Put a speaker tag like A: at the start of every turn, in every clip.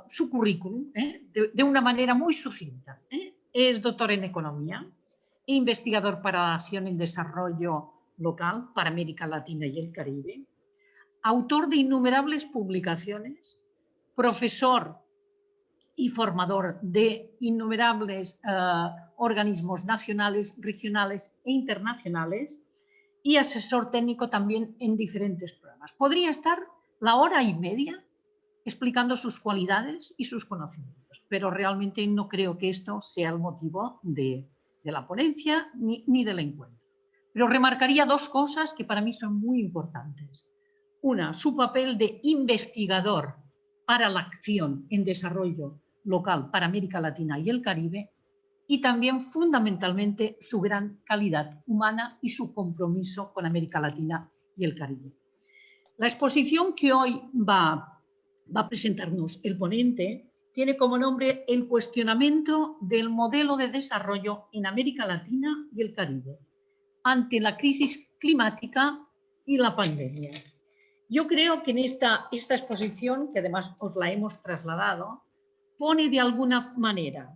A: su currículum de una manera muy sucinta. Es doctor en economía, investigador para la acción en desarrollo local para América Latina y el Caribe, autor de innumerables publicaciones, profesor y formador de innumerables organismos nacionales, regionales e internacionales y asesor técnico también en diferentes programas. Podría estar la hora y media explicando sus cualidades y sus conocimientos, pero realmente no creo que esto sea el motivo de la ponencia ni del encuentro. Pero remarcaría dos cosas que para mí son muy importantes. Una, su papel de investigador para la acción en desarrollo local para América Latina y el Caribe, y también fundamentalmente su gran calidad humana y su compromiso con América Latina y el Caribe. La exposición que hoy va a presentarnos el ponente tiene como nombre el cuestionamiento del modelo de desarrollo en América Latina y el Caribe ante la crisis climática y la pandemia. Yo creo que en esta exposición, que además os la hemos trasladado, pone de alguna manera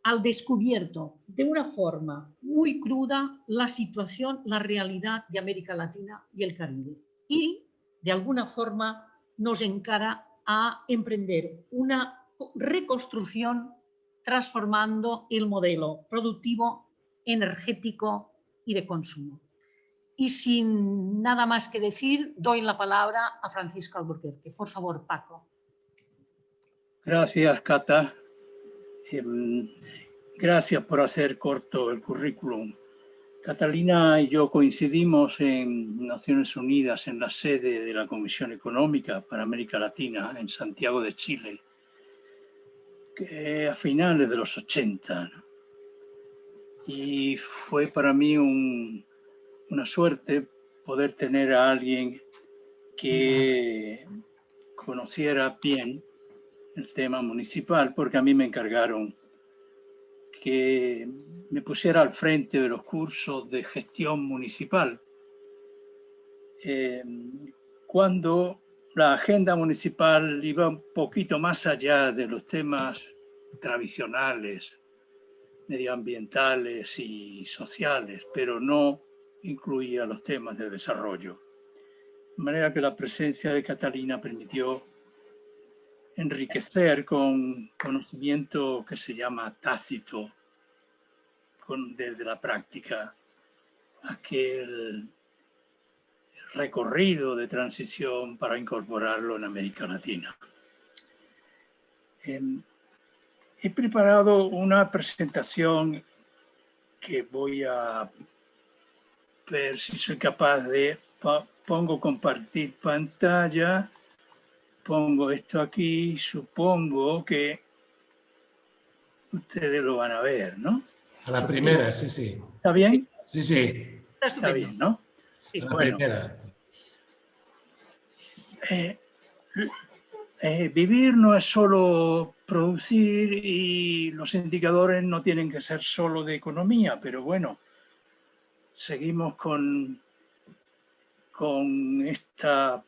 A: al descubierto, de una forma muy cruda, la situación, la realidad de América Latina y el Caribe. Y, de alguna forma, nos encara a emprender una reconstrucción transformando el modelo productivo, energético y de consumo. Y sin nada más que decir, doy la palabra a Francisco Alburquerque. Por favor, Paco.
B: Gracias, Cata. Gracias por hacer corto el currículum. Catalina y yo coincidimos en Naciones Unidas en la sede de la Comisión Económica para América Latina en Santiago de Chile, a finales de los 80. Y fue para mí una suerte poder tener a alguien que conociera bien el tema municipal, porque a mí me encargaron que me pusiera al frente de los cursos de gestión municipal. Cuando la agenda municipal iba un poquito más allá de los temas tradicionales, medioambientales y sociales, pero no incluía los temas de desarrollo. De manera que la presencia de Catalina permitió enriquecer con conocimiento que se llama tácito, desde la práctica, aquel recorrido de transición para incorporarlo en América Latina. He preparado una presentación que voy a ver si soy capaz de... Pongo compartir pantalla, pongo esto aquí, supongo que ustedes lo van a ver, ¿no?
C: A la primera, sí, sí.
B: ¿Está bien?
C: Sí, sí.
B: Está bien, ¿no?
C: A la primera.
B: Vivir no es solo producir y los indicadores no tienen que ser solo de economía, pero bueno, seguimos con esta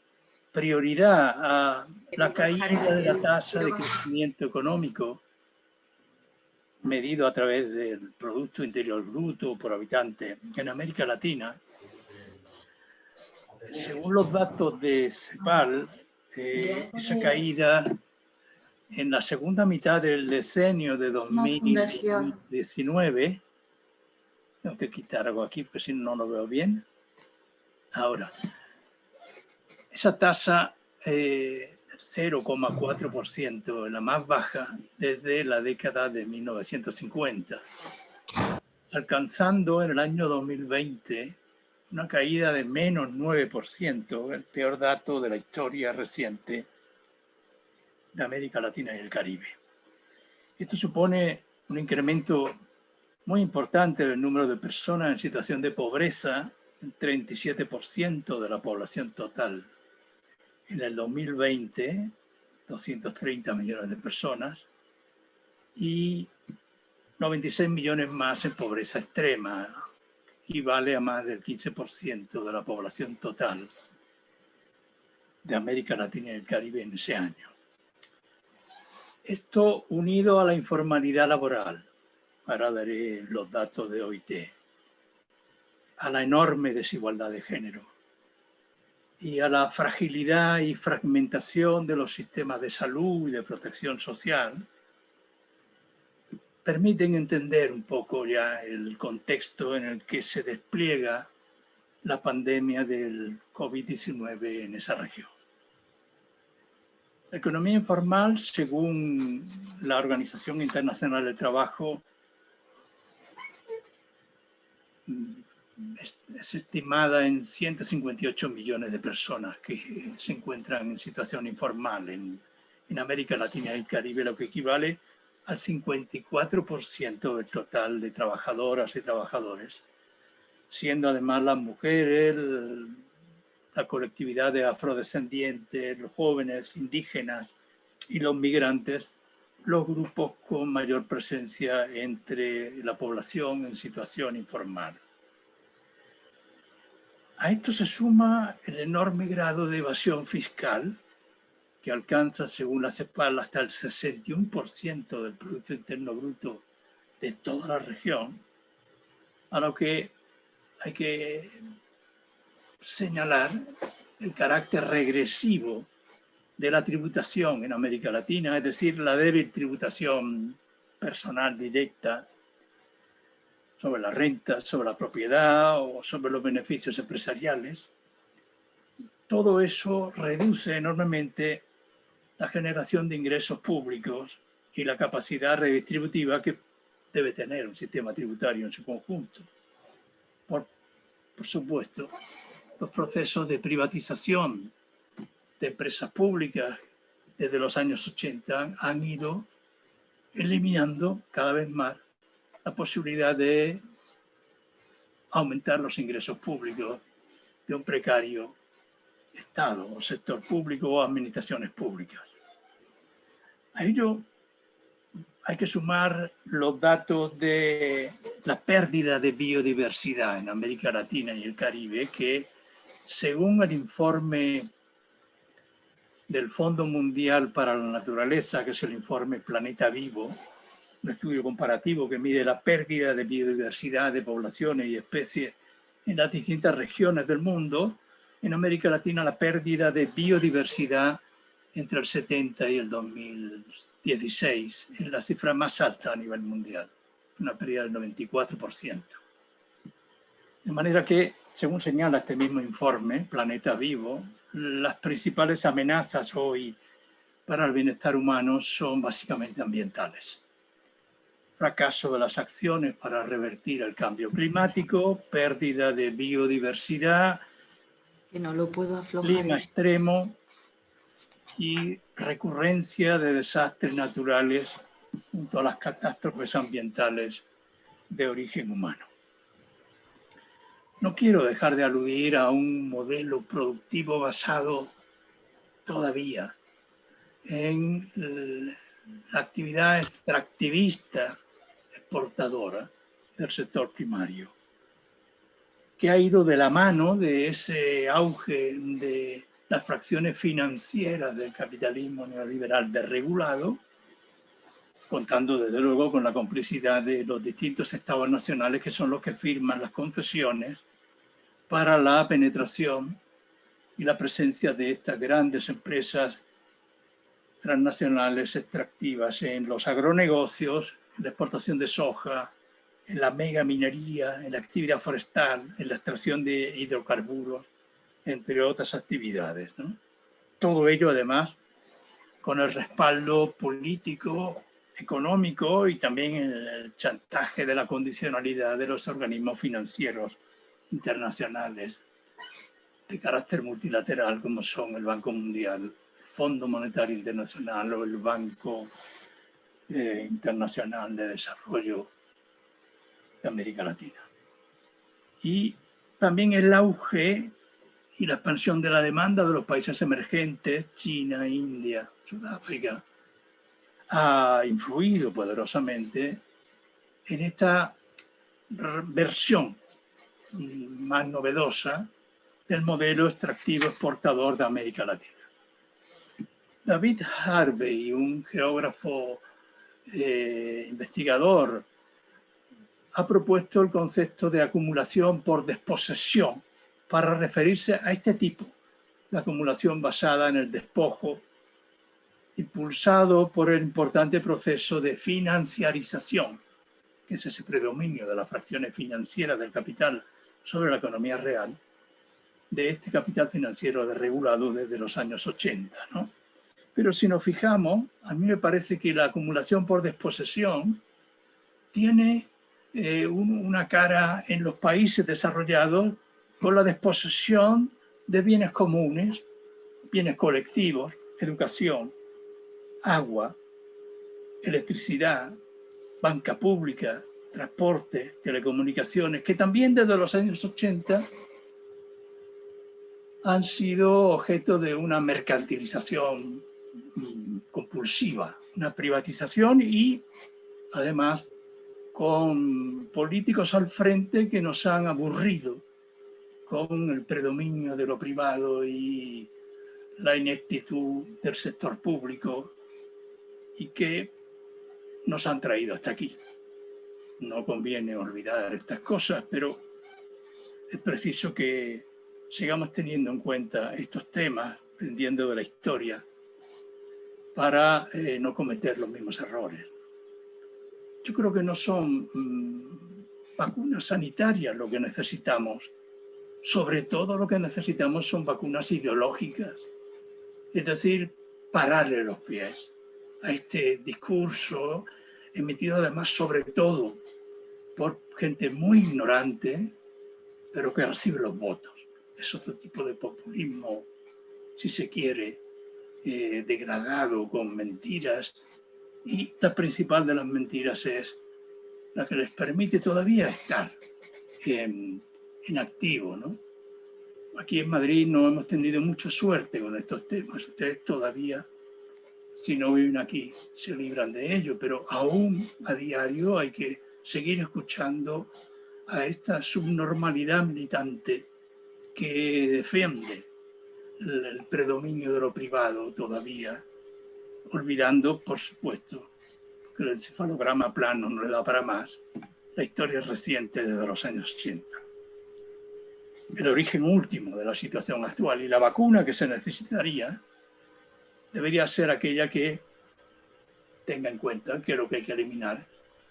B: prioridad a la caída de la tasa de crecimiento económico medido a través del Producto Interior Bruto por habitante en América Latina. Según los datos de CEPAL, esa caída en la segunda mitad del decenio de 2019, tengo que quitar algo aquí porque si no lo veo bien. Ahora, esa tasa 0,4% es la más baja desde la década de 1950, alcanzando en el año 2020 una caída de menos 9%, el peor dato de la historia reciente de América Latina y el Caribe. Esto supone un incremento muy importante del número de personas en situación de pobreza, el 37% de la población total. En el 2020, 230 millones de personas y 96 millones más en pobreza extrema, equivale a más del 15% de la población total de América Latina y el Caribe en ese año. Esto unido a la informalidad laboral, ahora daré los datos de OIT, a la enorme desigualdad de género y a la fragilidad y fragmentación de los sistemas de salud y de protección social, permiten entender un poco ya el contexto en el que se despliega la pandemia del COVID-19 en esa región. La economía informal, según la Organización Internacional del Trabajo, es estimada en 158 millones de personas que se encuentran en situación informal en América Latina y el Caribe, lo que equivale al 54% del total de trabajadoras y trabajadores, siendo además las mujeres, la colectividad de afrodescendientes, los jóvenes indígenas y los migrantes, los grupos con mayor presencia entre la población en situación informal. A esto se suma el enorme grado de evasión fiscal que alcanza, según la CEPAL, hasta el 61% del Producto Interno Bruto de toda la región, a lo que hay que señalar el carácter regresivo de la tributación en América Latina, es decir, la débil tributación personal directa sobre la renta, sobre la propiedad o sobre los beneficios empresariales. Todo eso reduce enormemente la generación de ingresos públicos y la capacidad redistributiva que debe tener un sistema tributario en su conjunto. Por supuesto, los procesos de privatización de empresas públicas desde los años 80 han ido eliminando cada vez más la posibilidad de aumentar los ingresos públicos de un precario Estado o sector público o administraciones públicas. A ello hay que sumar los datos de la pérdida de biodiversidad en América Latina y el Caribe, que según el informe del Fondo Mundial para la Naturaleza, que es el informe Planeta Vivo, un estudio comparativo que mide la pérdida de biodiversidad de poblaciones y especies en las distintas regiones del mundo, en América Latina la pérdida de biodiversidad entre el 70 y el 2016 es la cifra más alta a nivel mundial, una pérdida del 94%. De manera que, según señala este mismo informe, Planeta Vivo, las principales amenazas hoy para el bienestar humano son básicamente ambientales. Fracaso de las acciones para revertir el cambio climático, pérdida de biodiversidad,
D: que no lo puedo aflojar,
B: clima extremo y recurrencia de desastres naturales junto a las catástrofes ambientales de origen humano. No quiero dejar de aludir a un modelo productivo basado todavía en la actividad extractivista exportadora del sector primario, que ha ido de la mano de ese auge de las fracciones financieras del capitalismo neoliberal desregulado, contando desde luego con la complicidad de los distintos estados nacionales que son los que firman las concesiones para la penetración y la presencia de estas grandes empresas transnacionales extractivas en los agronegocios, en la exportación de soja, en la megaminería, en la actividad forestal, en la extracción de hidrocarburos, entre otras actividades, ¿no? Todo ello, además, con el respaldo político, económico y también el chantaje de la condicionalidad de los organismos financieros internacionales de carácter multilateral, como son el Banco Mundial, el Fondo Monetario Internacional o el Banco Internacional de Desarrollo de América Latina. Y también el auge y la expansión de la demanda de los países emergentes, China, India, Sudáfrica, ha influido poderosamente en esta versión más novedosa del modelo extractivo exportador de América Latina. David Harvey, un geógrafo investigador, ha propuesto el concepto de acumulación por desposesión para referirse a este tipo de acumulación basada en el despojo, impulsado por el importante proceso de financiarización, que es ese predominio de las fracciones financieras del capital sobre la economía real, de este capital financiero desregulado desde los años 80, ¿no? Pero si nos fijamos, a mí me parece que la acumulación por desposesión tiene una cara en los países desarrollados con la desposesión de bienes comunes, bienes colectivos, educación, agua, electricidad, banca pública, transporte, telecomunicaciones, que también desde los años 80 han sido objeto de una mercantilización compulsiva, una privatización y además con políticos al frente que nos han aburrido con el predominio de lo privado y la ineptitud del sector público y que nos han traído hasta aquí. No conviene olvidar estas cosas, pero es preciso que sigamos teniendo en cuenta estos temas, aprendiendo de la historia, para no cometer los mismos errores. Yo creo que no son vacunas sanitarias lo que necesitamos. Sobre todo lo que necesitamos son vacunas ideológicas. Es decir, pararle los pies a este discurso emitido además sobre todo por gente muy ignorante, pero que recibe los votos. Es otro tipo de populismo, si se quiere, degradado con mentiras. Y la principal de las mentiras es la que les permite todavía estar en activo, ¿no? Aquí en Madrid no hemos tenido mucha suerte con estos temas. Ustedes todavía, si no viven aquí, se libran de ello, pero aún a diario hay que seguir escuchando a esta subnormalidad militante que defiende el predominio de lo privado todavía, olvidando, por supuesto, que el encefalograma plano no le da para más, la historia reciente desde los años 80. El origen último de la situación actual y la vacuna que se necesitaría debería ser aquella que tenga en cuenta que lo que hay que eliminar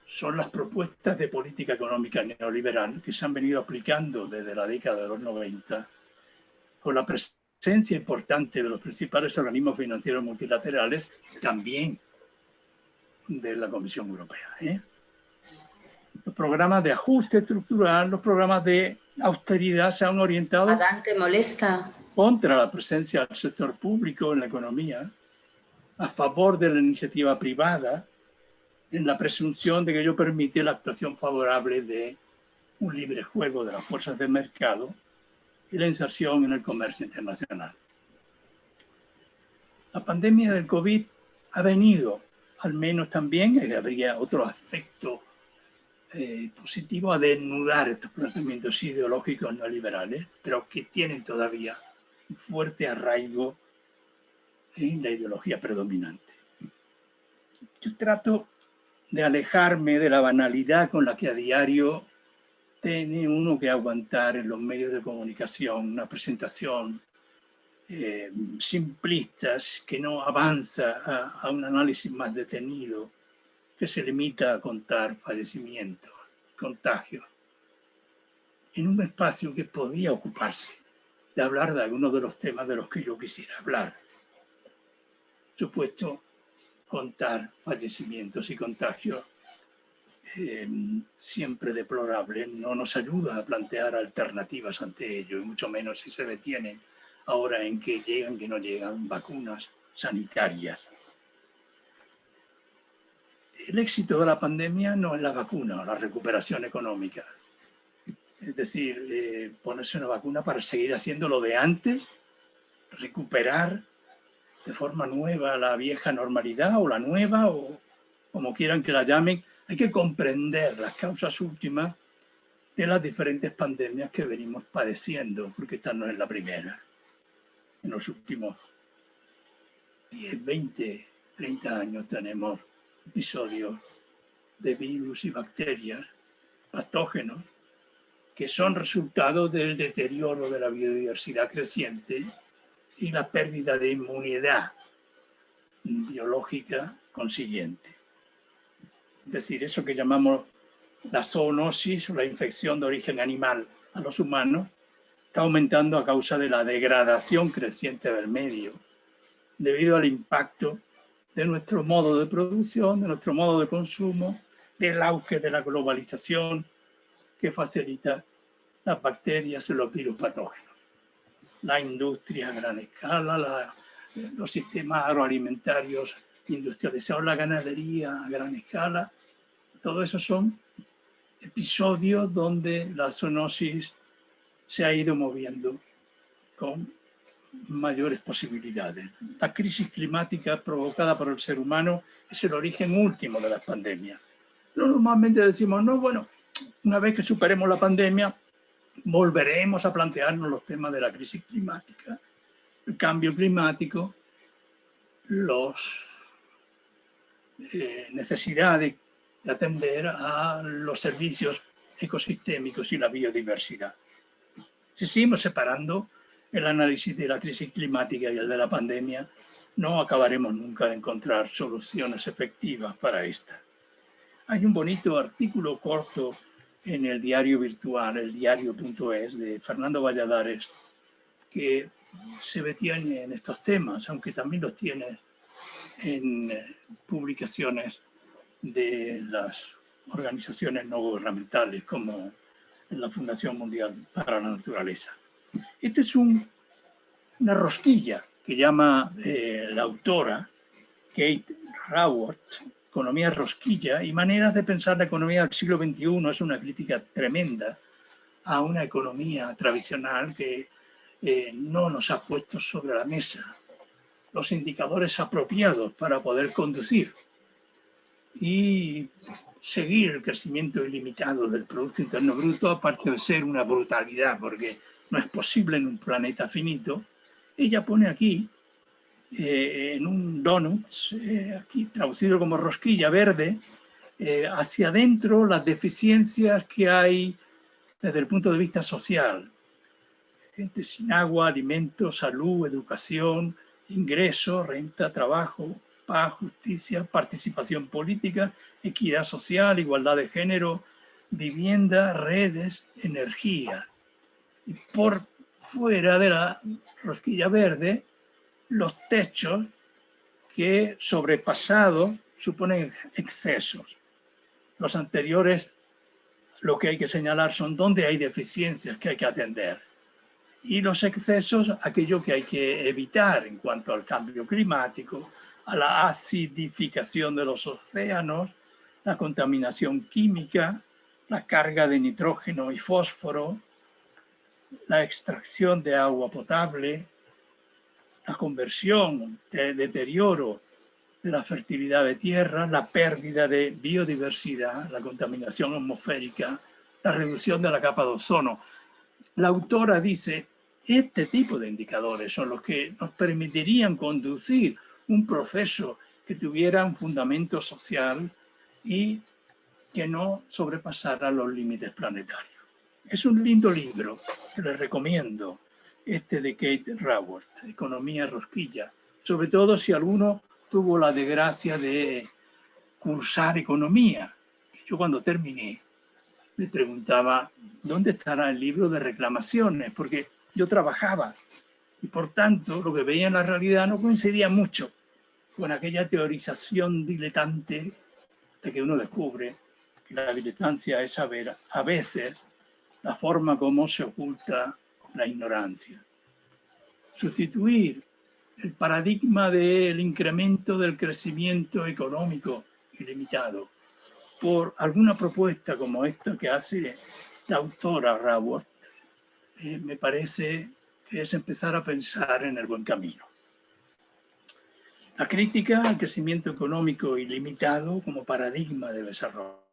B: son las propuestas de política económica neoliberal que se han venido aplicando desde la década de los 90 con la presencia importante de los principales organismos financieros multilaterales, también de la Comisión Europea. Los programas de ajuste estructural, los programas de austeridad se han orientado
D: Adán, ¿te molesta?
B: Contra la presencia del sector público en la economía, a favor de la iniciativa privada, en la presunción de que ello permite la actuación favorable de un libre juego de las fuerzas del mercado y la inserción en el comercio internacional. La pandemia del COVID ha venido, al menos también, habría otro aspecto positivo, a desnudar estos planteamientos ideológicos neoliberales, pero que tienen todavía un fuerte arraigo en la ideología predominante. Yo trato de alejarme de la banalidad con la que a diario tiene uno que aguantar en los medios de comunicación una presentación simplistas que no avanza a un análisis más detenido, que se limita a contar fallecimientos, contagios, en un espacio que podía ocuparse de hablar de algunos de los temas de los que yo quisiera hablar. Supuesto, contar fallecimientos y contagios siempre deplorables no nos ayuda a plantear alternativas ante ello, y mucho menos si se detiene ahora en que llegan, que no llegan vacunas sanitarias. El éxito de la pandemia no es la vacuna o la recuperación económica. Es decir, ponerse una vacuna para seguir haciendo lo de antes, recuperar de forma nueva la vieja normalidad o la nueva, o como quieran que la llamen. Hay que comprender las causas últimas de las diferentes pandemias que venimos padeciendo, porque esta no es la primera. En los últimos 10, 20, 30 años tenemos episodios de virus y bacterias, patógenos, que son resultado del deterioro de la biodiversidad creciente y la pérdida de inmunidad biológica consiguiente. Es decir, eso que llamamos la zoonosis o la infección de origen animal a los humanos está aumentando a causa de la degradación creciente del medio, debido al impacto de nuestro modo de producción, de nuestro modo de consumo, del auge de la globalización que facilita las bacterias y los virus patógenos. La industria a gran escala, los sistemas agroalimentarios industrializados, la ganadería a gran escala, todo eso son episodios donde la zoonosis se ha ido moviendo con mayores posibilidades. La crisis climática provocada por el ser humano es el origen último de las pandemias. Normalmente decimos, no, bueno, una vez que superemos la pandemia, volveremos a plantearnos los temas de la crisis climática, el cambio climático, las necesidades de atender a los servicios ecosistémicos y la biodiversidad. Si seguimos separando el análisis de la crisis climática y el de la pandemia, no acabaremos nunca de encontrar soluciones efectivas para esta. Hay un bonito artículo corto en el diario virtual, el diario.es, de Fernando Valladares, que se detiene en estos temas, aunque también los tiene en publicaciones de las organizaciones no gubernamentales como la Fundación Mundial para la Naturaleza. Esta es una rosquilla que llama la autora Kate Raworth, economía rosquilla y maneras de pensar la economía del siglo XXI. Es una crítica tremenda a una economía tradicional que no nos ha puesto sobre la mesa los indicadores apropiados para poder conducir y seguir el crecimiento ilimitado del Producto Interno Bruto, aparte de ser una brutalidad, porque no es posible en un planeta finito. Ella pone aquí, en un donut, aquí traducido como rosquilla verde, hacia adentro las deficiencias que hay desde el punto de vista social. Gente sin agua, alimentos, salud, educación, ingresos, renta, trabajo, paz, justicia, participación política, equidad social, igualdad de género, vivienda, redes, energía. Y por fuera de la rosquilla verde, los techos que sobrepasados suponen excesos. Los anteriores, lo que hay que señalar son dónde hay deficiencias que hay que atender. Y los excesos, aquello que hay que evitar en cuanto al cambio climático, a la acidificación de los océanos, la contaminación química, la carga de nitrógeno y fósforo, la extracción de agua potable, la conversión, el deterioro de la fertilidad de tierra, la pérdida de biodiversidad, la contaminación atmosférica, la reducción de la capa de ozono. La autora dice, este tipo de indicadores son los que nos permitirían conducir un proceso que tuviera un fundamento social y que no sobrepasara los límites planetarios. Es un lindo libro que les recomiendo, este de Kate Raworth, Economía Rosquilla, sobre todo si alguno tuvo la desgracia de cursar economía. Yo cuando terminé me preguntaba, ¿dónde estará el libro de reclamaciones? Porque yo trabajaba y por tanto lo que veía en la realidad no coincidía mucho con aquella teorización diletante de que uno descubre que la diletancia es saber a veces la forma como se oculta la ignorancia. Sustituir el paradigma del incremento del crecimiento económico ilimitado por alguna propuesta como esta que hace la autora Raworth, me parece que es empezar a pensar en el buen camino. La crítica al crecimiento económico ilimitado como paradigma de desarrollo.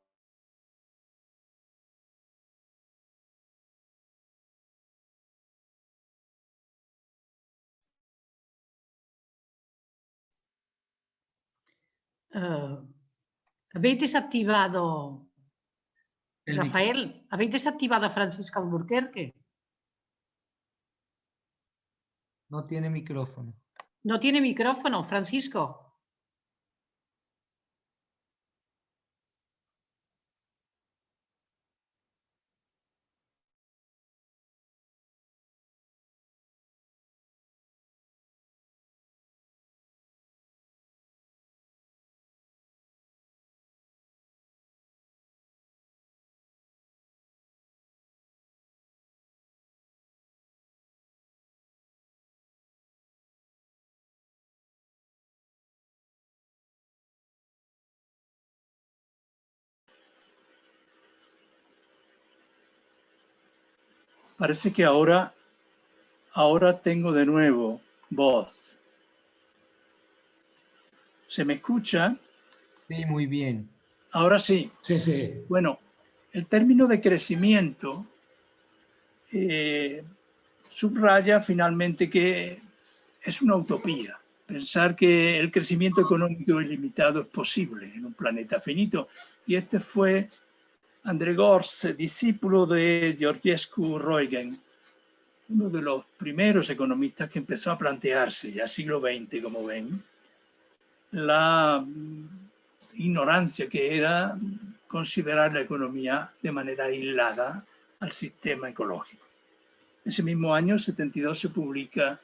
A: ¿habéis desactivado,
E: Rafael,
A: habéis desactivado a Francisco Alburquerque?
E: no tiene micrófono.
A: No tiene micrófono, Francisco.
B: Parece que ahora tengo de nuevo voz. ¿Se me escucha?
E: Sí, muy bien.
B: Ahora sí.
C: Sí, sí.
B: Bueno, el término de crecimiento subraya finalmente que es una utopía. Pensar que el crecimiento económico ilimitado es posible en un planeta finito. Y este fue André Gorz, discípulo de Georgescu Roegen, uno de los primeros economistas que empezó a plantearse, ya siglo XX, como ven, la ignorancia que era considerar la economía de manera aislada al sistema ecológico. Ese mismo año, 72, se publica,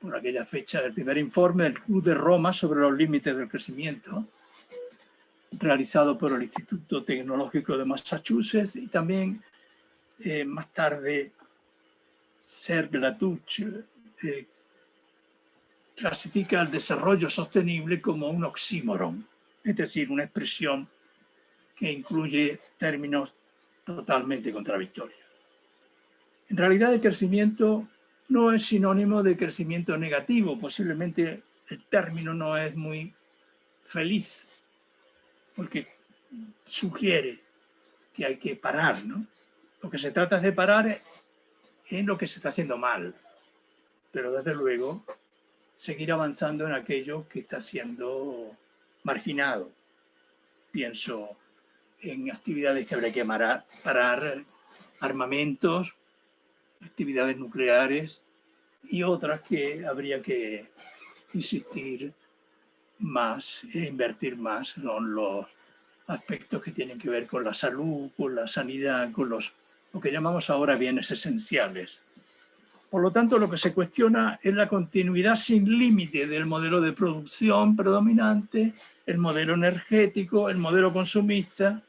B: por aquella fecha, el primer informe del Club de Roma sobre los límites del crecimiento, realizado por el Instituto Tecnológico de Massachusetts, y también más tarde Serge Latouche clasifica el desarrollo sostenible como un oxímoron, es decir, una expresión que incluye términos totalmente contradictorios. En realidad, el crecimiento no es sinónimo de crecimiento negativo. Posiblemente el término no es muy feliz, porque sugiere que hay que parar, ¿no? Lo que se trata es de parar en lo que se está haciendo mal, pero desde luego seguir avanzando en aquello que está siendo marginado. Pienso en actividades que habría que parar, armamentos, actividades nucleares y otras que habría que insistir más e invertir más en los aspectos que tienen que ver con la salud, con la sanidad, con lo que llamamos ahora bienes esenciales. Por lo tanto, lo que se cuestiona es la continuidad sin límite del modelo de producción predominante, el modelo energético, el modelo consumista,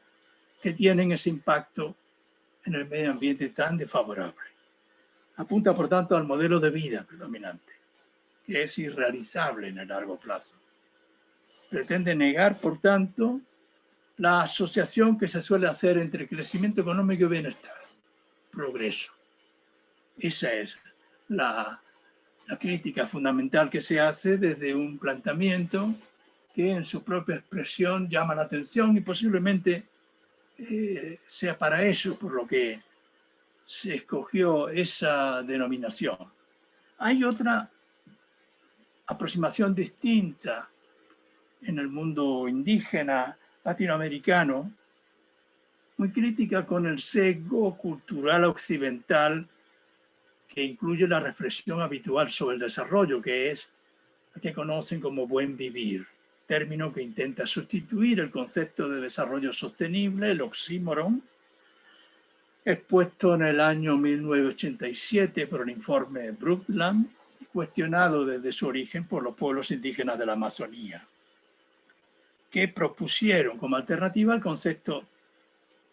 B: que tienen ese impacto en el medio ambiente tan desfavorable. Apunta, por tanto, al modelo de vida predominante, que es irrealizable en el largo plazo. Pretende negar, por tanto, la asociación que se suele hacer entre crecimiento económico y bienestar, progreso. Esa es la crítica fundamental que se hace desde un planteamiento que en su propia expresión llama la atención y posiblemente sea para eso por lo que se escogió esa denominación. Hay otra aproximación distinta en el mundo indígena latinoamericano, muy crítica con el sesgo cultural occidental que incluye la reflexión habitual sobre el desarrollo, que es lo que conocen como buen vivir, término que intenta sustituir el concepto de desarrollo sostenible, el oxímoron, expuesto en el año 1987 por el informe Brundtland, cuestionado desde su origen por los pueblos indígenas de la Amazonía, que propusieron como alternativa el concepto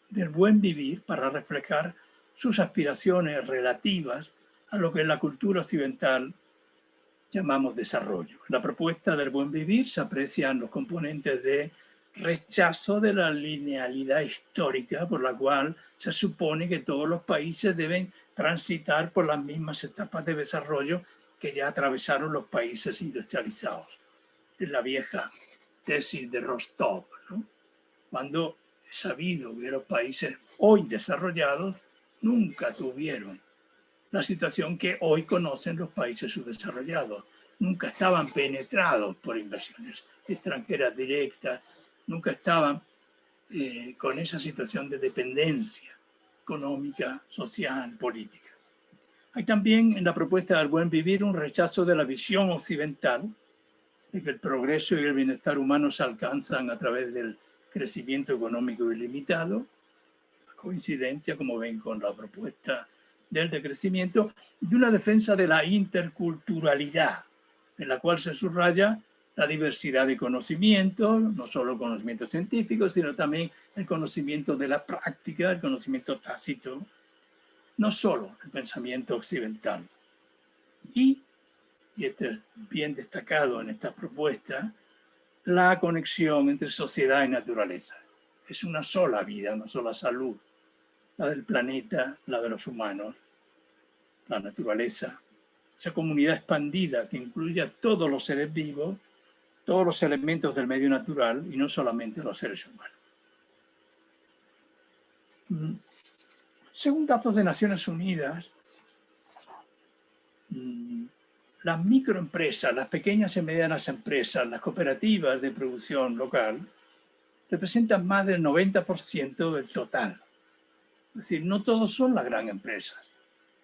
B: del buen vivir para reflejar sus aspiraciones relativas a lo que en la cultura occidental llamamos desarrollo. En la propuesta del buen vivir se aprecian los componentes de rechazo de la linealidad histórica por la cual se supone que todos los países deben transitar por las mismas etapas de desarrollo que ya atravesaron los países industrializados. Es la vieja tesis de Rostov, ¿no? Cuando es sabido que los países hoy desarrollados nunca tuvieron la situación que hoy conocen los países subdesarrollados. nunca estaban penetrados por inversiones extranjeras directas, nunca estaban con esa situación de dependencia económica, social, política. Hay también en la propuesta del buen vivir un rechazo de la visión occidental de que el progreso y el bienestar humano se alcanzan a través del crecimiento económico ilimitado, coincidencia, como ven, con la propuesta del decrecimiento, y una defensa de la interculturalidad, en la cual se subraya la diversidad de conocimientos, no solo conocimientos científicos, sino también el conocimiento de la práctica, el conocimiento tácito, no solo el pensamiento occidental. Y esto es bien destacado en esta propuesta, la conexión entre sociedad y naturaleza. Es una sola vida, una sola salud, la del planeta, la de los humanos, la naturaleza, esa comunidad expandida que incluye a todos los seres vivos, todos los elementos del medio natural y no solamente los seres humanos. Según datos de Naciones Unidas, las microempresas, las pequeñas y medianas empresas, las cooperativas de producción local, representan más del 90% del total. Es decir, no todos son las grandes empresas,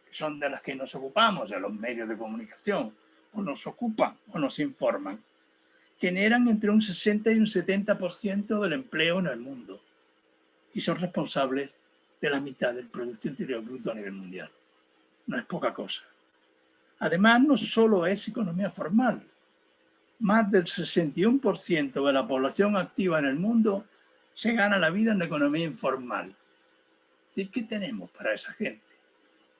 B: que son de las que nos ocupamos, de los medios de comunicación, o nos ocupan o nos informan. Generan entre un 60 y un 70% del empleo en el mundo y son responsables de la mitad del Producto Interior Bruto a nivel mundial. No es poca cosa. Además, no solo es economía formal. Más del 61% de la población activa en el mundo se gana la vida en la economía informal. Es decir, ¿qué tenemos para esa gente?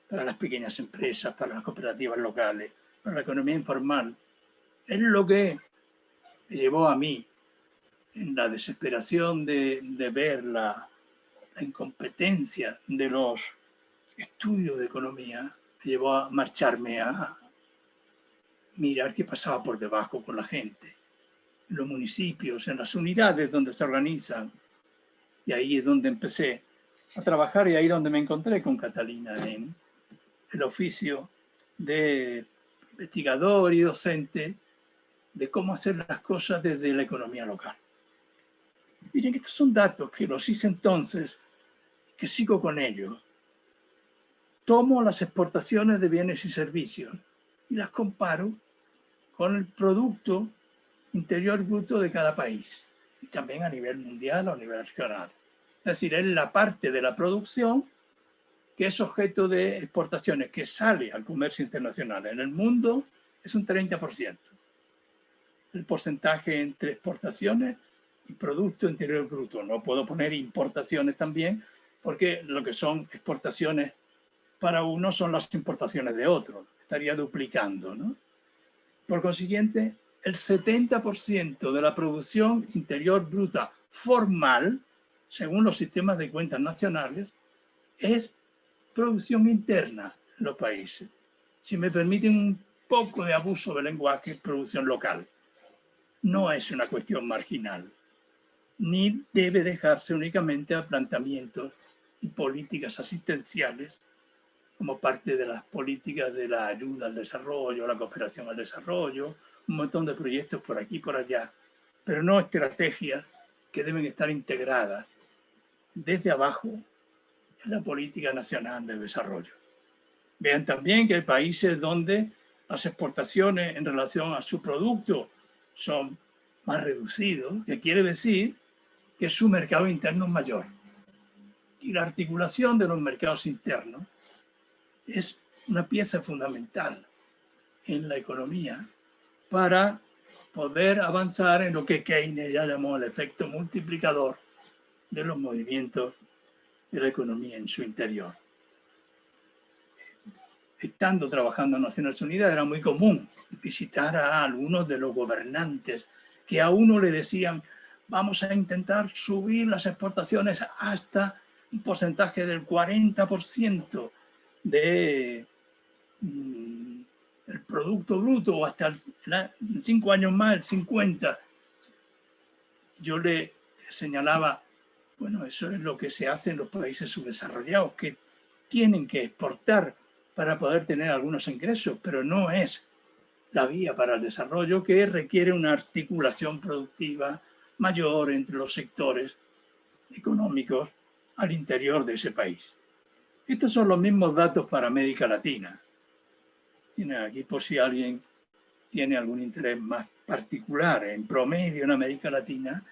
B: Para las pequeñas empresas, para las cooperativas locales, para la economía informal. Es lo que me llevó a mí, en la desesperación de ver la incompetencia de los estudios de economía, me llevó a marcharme a mirar qué pasaba por debajo con la gente, en los municipios, en las unidades donde se organizan. Y ahí es donde empecé a trabajar y ahí es donde me encontré con Catalina en el oficio de investigador y docente de cómo hacer las cosas desde la economía local. Miren, estos son datos que los hice entonces, que sigo con ellos. Tomo las exportaciones de bienes y servicios y las comparo con el Producto Interior Bruto de cada país, y también a nivel mundial o a nivel regional. Es decir, es la parte de la producción que es objeto de exportaciones, que sale al comercio internacional. En el mundo es un 30%. El porcentaje entre exportaciones y Producto Interior Bruto. No puedo poner importaciones también, porque lo que son exportaciones para uno son las importaciones de otro. Estaría duplicando, ¿no? Por consiguiente, el 70% de la producción interior bruta formal, según los sistemas de cuentas nacionales, es producción interna en los países. Si me permiten un poco de abuso del lenguaje, producción local. No es una cuestión marginal, ni debe dejarse únicamente a planteamientos y políticas asistenciales como parte de las políticas de la ayuda al desarrollo, la cooperación al desarrollo, un montón de proyectos por aquí y por allá, pero no estrategias que deben estar integradas desde abajo en la política nacional de desarrollo. Vean también que hay países donde las exportaciones en relación a su producto son más reducidos, que quiere decir que su mercado interno es mayor. Y la articulación de los mercados internos es una pieza fundamental en la economía para poder avanzar en lo que Keynes ya llamó el efecto multiplicador de los movimientos de la economía en su interior. Estando trabajando en Naciones Unidas era muy común visitar a algunos de los gobernantes que a uno le decían: vamos a intentar subir las exportaciones hasta un porcentaje del 40% del Producto Bruto, o hasta 5 años más, el 50%. Yo le señalaba, bueno, eso es lo que se hace en los países subdesarrollados, que tienen que exportar para poder tener algunos ingresos, pero no es la vía para el desarrollo, que requiere una articulación productiva mayor entre los sectores económicos al interior de ese país. Estos son los mismos datos para América Latina. Tienen aquí por si alguien tiene algún interés más particular. En promedio en América Latina,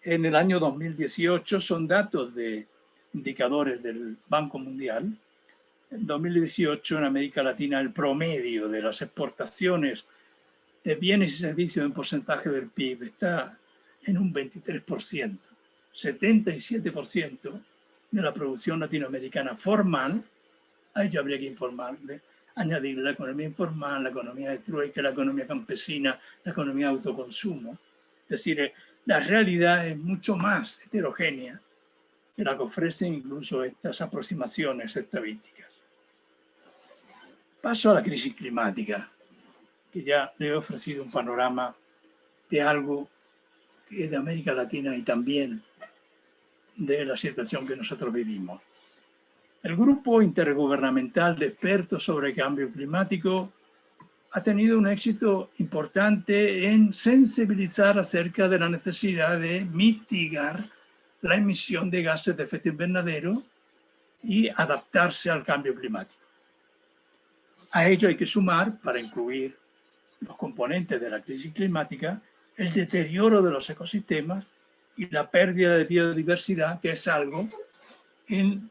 B: en el año 2018 son datos de indicadores del Banco Mundial. En 2018 en América Latina el promedio de las exportaciones de bienes y servicios en porcentaje del PIB está en un 23%. 77% de la producción latinoamericana formal, a ello habría que añadir la economía informal, la economía de trueque, la economía campesina, la economía de autoconsumo. Es decir, la realidad es mucho más heterogénea que la que ofrecen incluso estas aproximaciones estadísticas. Paso a la crisis climática, que ya le he ofrecido un panorama de algo que es de América Latina y también de la situación que nosotros vivimos. El Grupo Intergubernamental de Expertos sobre Cambio Climático ha tenido un éxito importante en sensibilizar acerca de la necesidad de mitigar la emisión de gases de efecto invernadero y adaptarse al cambio climático. A ello hay que sumar, para incluir los componentes de la crisis climática, el deterioro de los ecosistemas y la pérdida de biodiversidad, que es algo en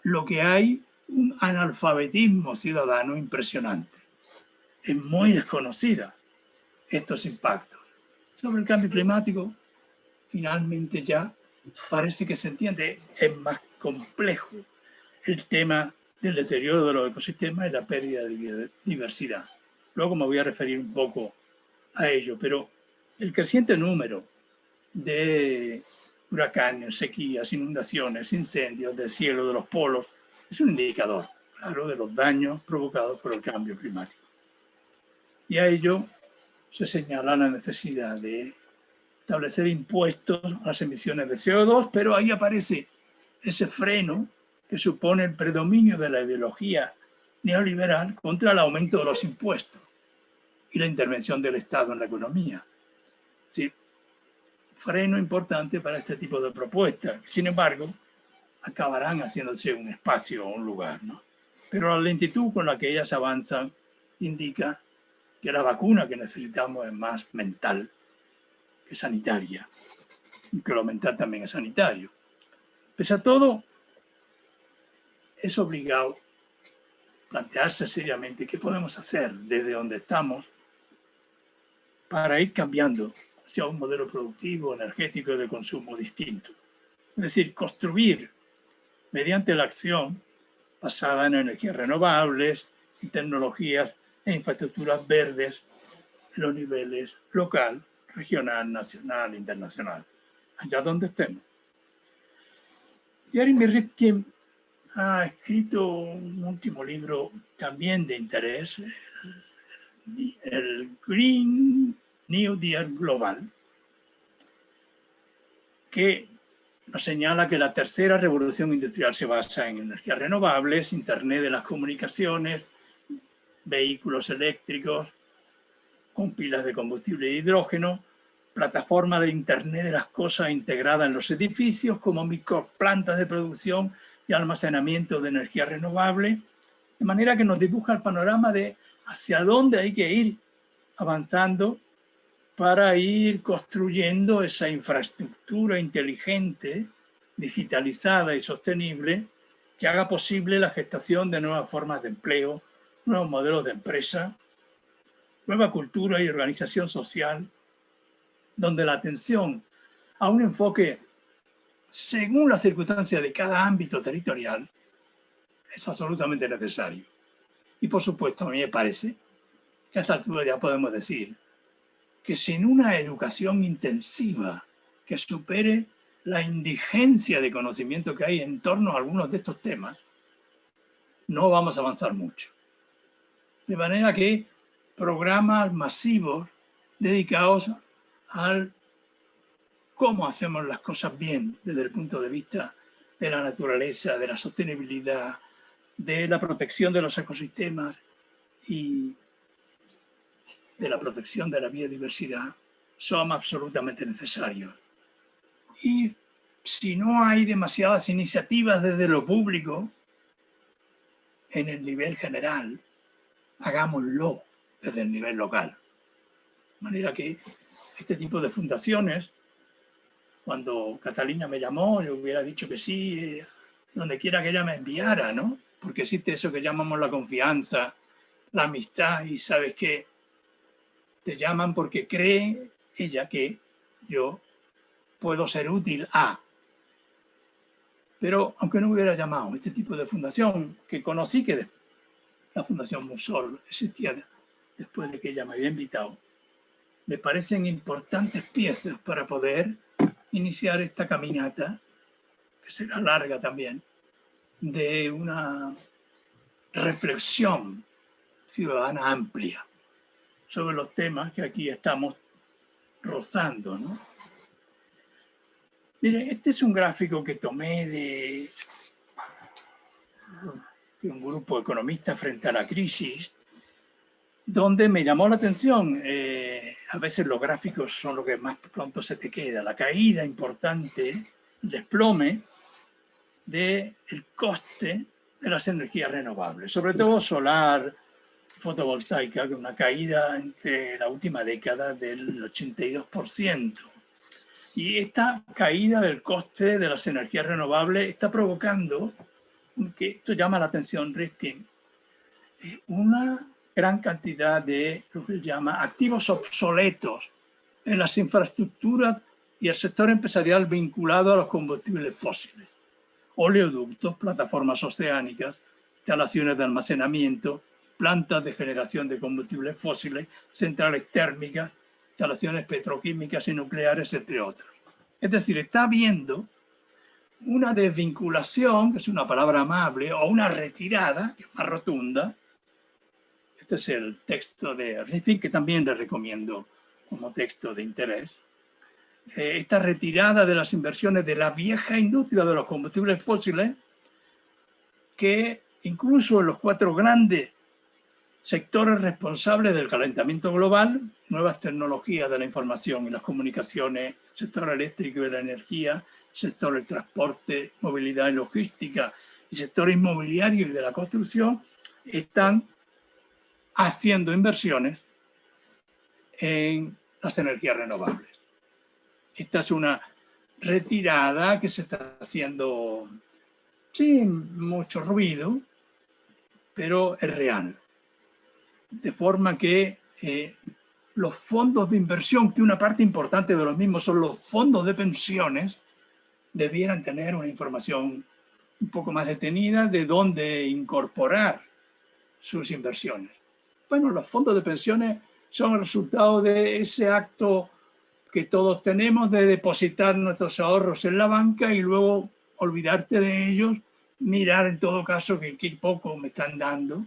B: lo que hay un analfabetismo ciudadano impresionante. Es muy desconocida estos impactos. Sobre el cambio climático, finalmente ya parece que se entiende, es más complejo el tema del deterioro de los ecosistemas y la pérdida de biodiversidad. Luego me voy a referir un poco a ello, pero el creciente número de huracanes, sequías, inundaciones, incendios, deshielo de los polos, es un indicador, claro, de los daños provocados por el cambio climático. Y a ello se señala la necesidad de establecer impuestos a las emisiones de CO2, pero ahí aparece ese freno que supone el predominio de la ideología neoliberal contra el aumento de los impuestos y la intervención del Estado en la economía. Sí, freno importante para este tipo de propuestas. Sin embargo, acabarán haciéndose un espacio o un lugar, ¿no? Pero la lentitud con la que ellas avanzan indica que la vacuna que necesitamos es más mental que sanitaria, y que lo mental también es sanitario. Pese a todo, es obligado plantearse seriamente qué podemos hacer desde donde estamos para ir cambiando hacia un modelo productivo, energético y de consumo distinto. Es decir, construir mediante la acción basada en energías renovables y tecnologías e infraestructuras verdes en los niveles local, regional, nacional e internacional, allá donde estemos. Jeremy Rifkin ha escrito un último libro también de interés, el Green New Deal Global, que nos señala que la tercera revolución industrial se basa en energías renovables, Internet de las comunicaciones, vehículos eléctricos con pilas de combustible de hidrógeno, plataforma de Internet de las cosas integrada en los edificios como microplantas de producción y almacenamiento de energía renovable, de manera que nos dibuja el panorama de hacia dónde hay que ir avanzando para ir construyendo esa infraestructura inteligente, digitalizada y sostenible que haga posible la gestación de nuevas formas de empleo, nuevos modelos de empresa, nueva cultura y organización social, donde la atención a un enfoque según las circunstancias de cada ámbito territorial es absolutamente necesario. Y por supuesto, a mí me parece que a esta altura ya podemos decir que sin una educación intensiva que supere la indigencia de conocimiento que hay en torno a algunos de estos temas, no vamos a avanzar mucho. De manera que programas masivos dedicados al cómo hacemos las cosas bien desde el punto de vista de la naturaleza, de la sostenibilidad, de la protección de los ecosistemas y de la protección de la biodiversidad son absolutamente necesarios. Y si no hay demasiadas iniciativas desde lo público, en el nivel general, hagámoslo desde el nivel local. De manera que este tipo de fundaciones, cuando Catalina me llamó, yo hubiera dicho que sí, donde quiera que ella me enviara, ¿no? Porque existe eso que llamamos la confianza, la amistad, y sabes que te llaman porque cree ella que yo puedo ser útil a. Pero aunque no hubiera llamado este tipo de fundación, que conocí que la Fundación Musol existía después de que ella me había invitado, me parecen importantes piezas para poder iniciar esta caminata, que será larga también, de una reflexión ciudadana amplia sobre los temas que aquí estamos rozando, ¿no? Miren, este es un gráfico que tomé de un grupo de economistas frente a la crisis, donde me llamó la atención, a veces los gráficos son lo que más pronto se te queda, la caída importante, el desplome del coste de las energías renovables, sobre todo solar, fotovoltaica, con una caída entre la última década del 82%. Y esta caída del coste de las energías renovables está provocando, que esto llama la atención, Rifkin, una gran cantidad de lo que él llama activos obsoletos en las infraestructuras y el sector empresarial vinculado a los combustibles fósiles. Oleoductos, plataformas oceánicas, instalaciones de almacenamiento, plantas de generación de combustibles fósiles, centrales térmicas, instalaciones petroquímicas y nucleares, entre otros. Es decir, está habiendo una desvinculación, que es una palabra amable, o una retirada, que es más rotunda. Este es el texto de Rifkin, que también le recomiendo como texto de interés. Esta retirada de las inversiones de la vieja industria de los combustibles fósiles, que incluso en los 4 grandes sectores responsables del calentamiento global, nuevas tecnologías de la información y las comunicaciones, sector eléctrico y de la energía, sector del transporte, movilidad y logística, y sector inmobiliario y de la construcción, están haciendo inversiones en las energías renovables. Esta es una retirada que se está haciendo sin mucho ruido, pero es real. De forma que los fondos de inversión, que una parte importante de los mismos son los fondos de pensiones, debieran tener una información un poco más detenida de dónde incorporar sus inversiones. Bueno, los fondos de pensiones son el resultado de ese acto que todos tenemos de depositar nuestros ahorros en la banca y luego olvidarte de ellos, mirar en todo caso que qué poco me están dando,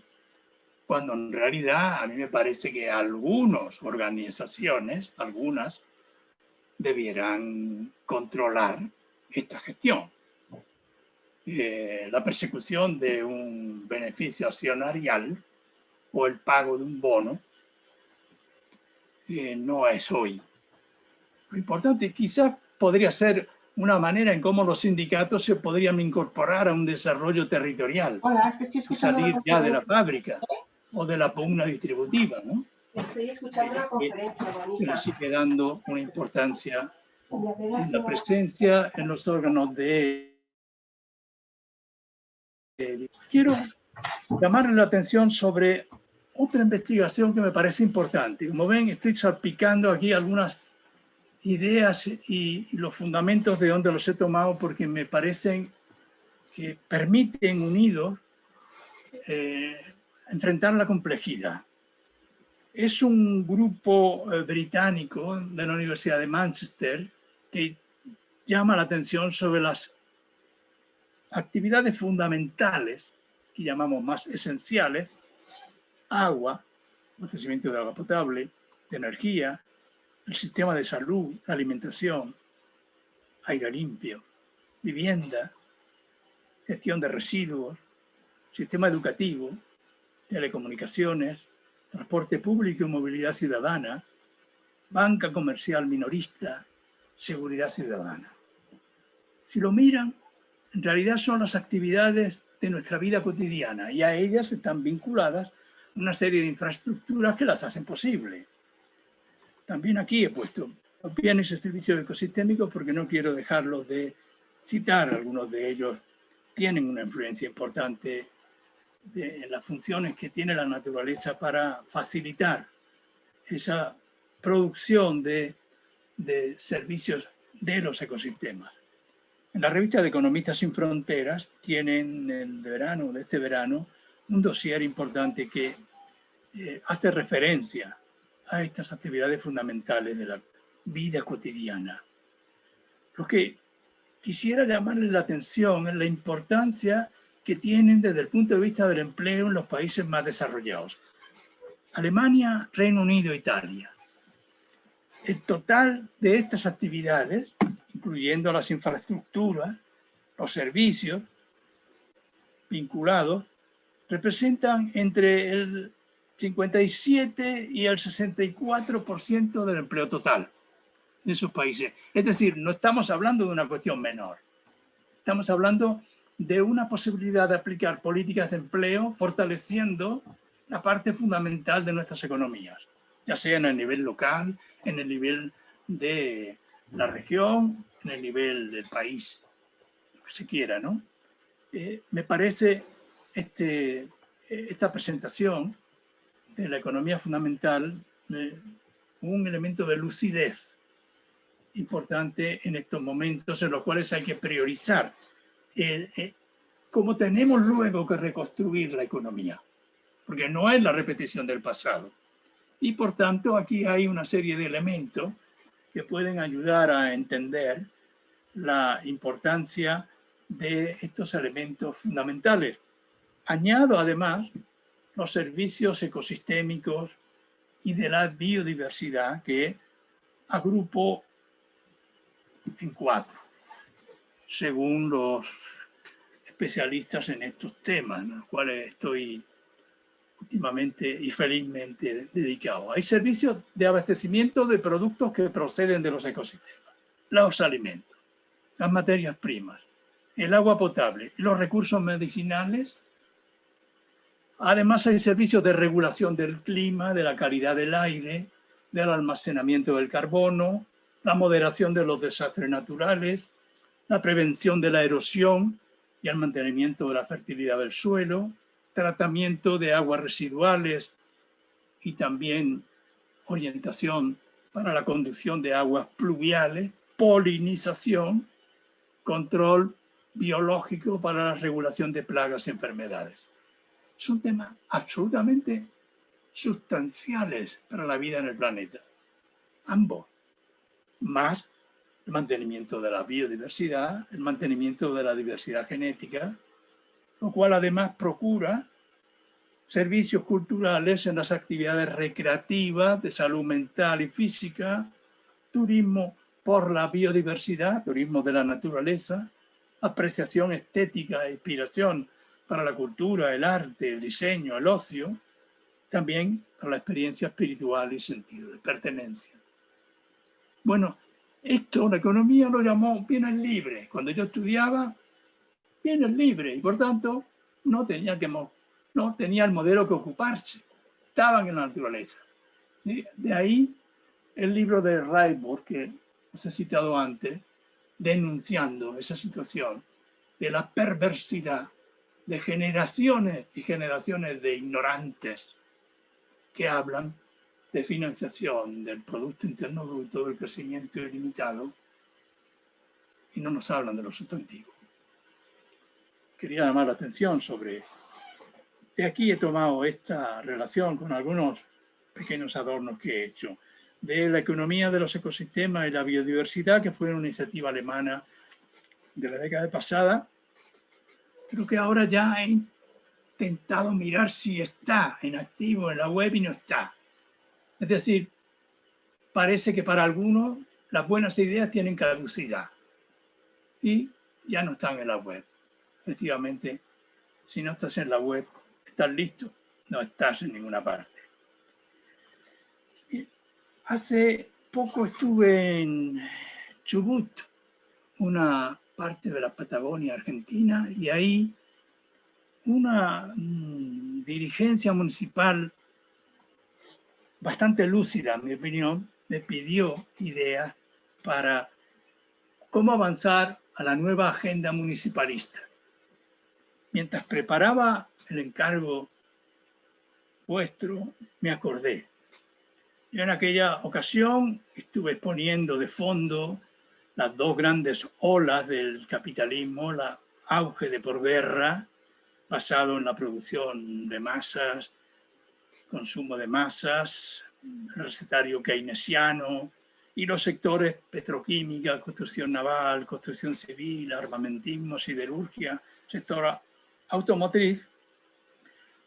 B: cuando en realidad a mí me parece que algunas organizaciones, algunas, debieran controlar esta gestión. La persecución de un beneficio accionarial o el pago de un bono no es hoy. Lo importante quizás podría ser una manera en cómo los sindicatos se podrían incorporar a un desarrollo territorial.
F: Hola, estoy
B: y
F: escuchando
B: salir
F: la
B: ya de la
F: conferencia.
B: fábrica o de la pugna distributiva, ¿no?
F: Estoy escuchando la conferencia,
B: Que
F: Juanita.
B: le sigue dando una importancia
F: Me apenas
B: en la
F: una-
B: presencia en los órganos de... Quiero llamarle la atención sobre otra investigación que me parece importante. Como ven, estoy salpicando aquí algunas ideas y los fundamentos de donde los he tomado porque me parecen que permiten unidos enfrentar la complejidad. Es un grupo británico de la Universidad de Manchester que llama la atención sobre las actividades fundamentales, que llamamos más esenciales: agua, abastecimiento de agua potable, de energía, el sistema de salud, la alimentación, aire limpio, vivienda, gestión de residuos, sistema educativo, telecomunicaciones, transporte público y movilidad ciudadana, banca comercial minorista, seguridad ciudadana. Si lo miran, en realidad son las actividades de nuestra vida cotidiana y a ellas están vinculadas una serie de infraestructuras que las hacen posible. También aquí he puesto los bienes y servicios ecosistémicos porque no quiero dejarlos de citar. Algunos de ellos tienen una influencia importante en las funciones que tiene la naturaleza para facilitar esa producción de servicios de los ecosistemas. En la revista de Economistas sin Fronteras tienen de este verano un dossier importante que hace referencia a estas actividades fundamentales de la vida cotidiana. Lo que quisiera llamarles la atención es la importancia que tienen desde el punto de vista del empleo en los países más desarrollados. Alemania, Reino Unido, Italia. El total de estas actividades, incluyendo las infraestructuras, los servicios vinculados, representan entre el 57 y el 64% del empleo total en esos países. Es decir, no estamos hablando de una cuestión menor. Estamos hablando de una posibilidad de aplicar políticas de empleo fortaleciendo la parte fundamental de nuestras economías, ya sea en el nivel local, en el nivel de la región, en el nivel del país, lo que se quiera, ¿no? Me parece esta presentación de la economía fundamental un elemento de lucidez importante en estos momentos en los cuales hay que priorizar cómo tenemos luego que reconstruir la economía, porque no es la repetición del pasado. Y por tanto aquí hay una serie de elementos que pueden ayudar a entender la importancia de estos elementos fundamentales. Añado además los servicios ecosistémicos y de la biodiversidad que agrupo en 4, según los especialistas en estos temas, a los cuales estoy últimamente y felizmente dedicado. Hay servicios de abastecimiento de productos que proceden de los ecosistemas, los alimentos, las materias primas, el agua potable, los recursos medicinales. Además hay servicios de regulación del clima, de la calidad del aire, del almacenamiento del carbono, la moderación de los desastres naturales, la prevención de la erosión y el mantenimiento de la fertilidad del suelo, tratamiento de aguas residuales y también orientación para la conducción de aguas pluviales, polinización, control biológico para la regulación de plagas y enfermedades. Son temas absolutamente sustanciales para la vida en el planeta. Ambos, más el mantenimiento de la biodiversidad, el mantenimiento de la diversidad genética, lo cual además procura servicios culturales en las actividades recreativas, de salud mental y física, turismo por la biodiversidad, turismo de la naturaleza, apreciación estética e inspiración para la cultura, el arte, el diseño, el ocio, también para la experiencia espiritual y sentido de pertenencia. Bueno, esto la economía lo llamó bienes libres. Cuando yo estudiaba, bienes libres, y por tanto no tenía el modelo que ocuparse, estaban en la naturaleza. ¿Sí? De ahí el libro de Reinbold, que os he citado antes, denunciando esa situación de la perversidad de generaciones y generaciones de ignorantes que hablan de financiación del Producto Interno Bruto, del crecimiento ilimitado, y no nos hablan de lo sustantivo. Quería llamar la atención sobre... De aquí he tomado esta relación con algunos pequeños adornos que he hecho, de la economía de los ecosistemas y la biodiversidad, que fue una iniciativa alemana de la década pasada, pero que ahora ya he intentado mirar si está en activo en la web y no está. Es decir, parece que para algunos las buenas ideas tienen caducidad y ya no están en la web. Efectivamente, si no estás en la web, estás listo, no estás en ninguna parte. Hace poco estuve en Chubut, una parte de la Patagonia Argentina, y ahí una dirigencia municipal bastante lúcida, en mi opinión, me pidió ideas para cómo avanzar a la nueva agenda municipalista. Mientras preparaba el encargo vuestro, me acordé. Yo en aquella ocasión estuve exponiendo de fondo las dos grandes olas del capitalismo, el auge de posguerra, basado en la producción de masas, consumo de masas, el recetario keynesiano, y los sectores petroquímica, construcción naval, construcción civil, armamentismo, siderurgia, sector automotriz,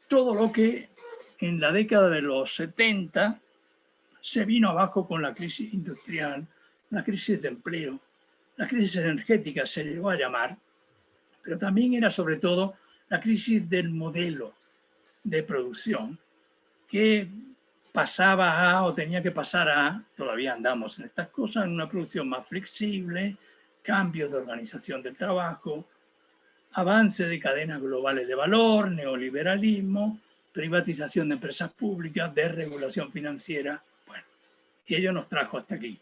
B: todo lo que en la década de los 70 se vino abajo con la crisis industrial, la crisis de empleo, la crisis energética se llegó a llamar, pero también era sobre todo la crisis del modelo de producción que pasaba a, o tenía que pasar a, todavía andamos en estas cosas, en una producción más flexible, cambios de organización del trabajo, avance de cadenas globales de valor, neoliberalismo, privatización de empresas públicas, desregulación financiera. Bueno, y ello nos trajo hasta aquí,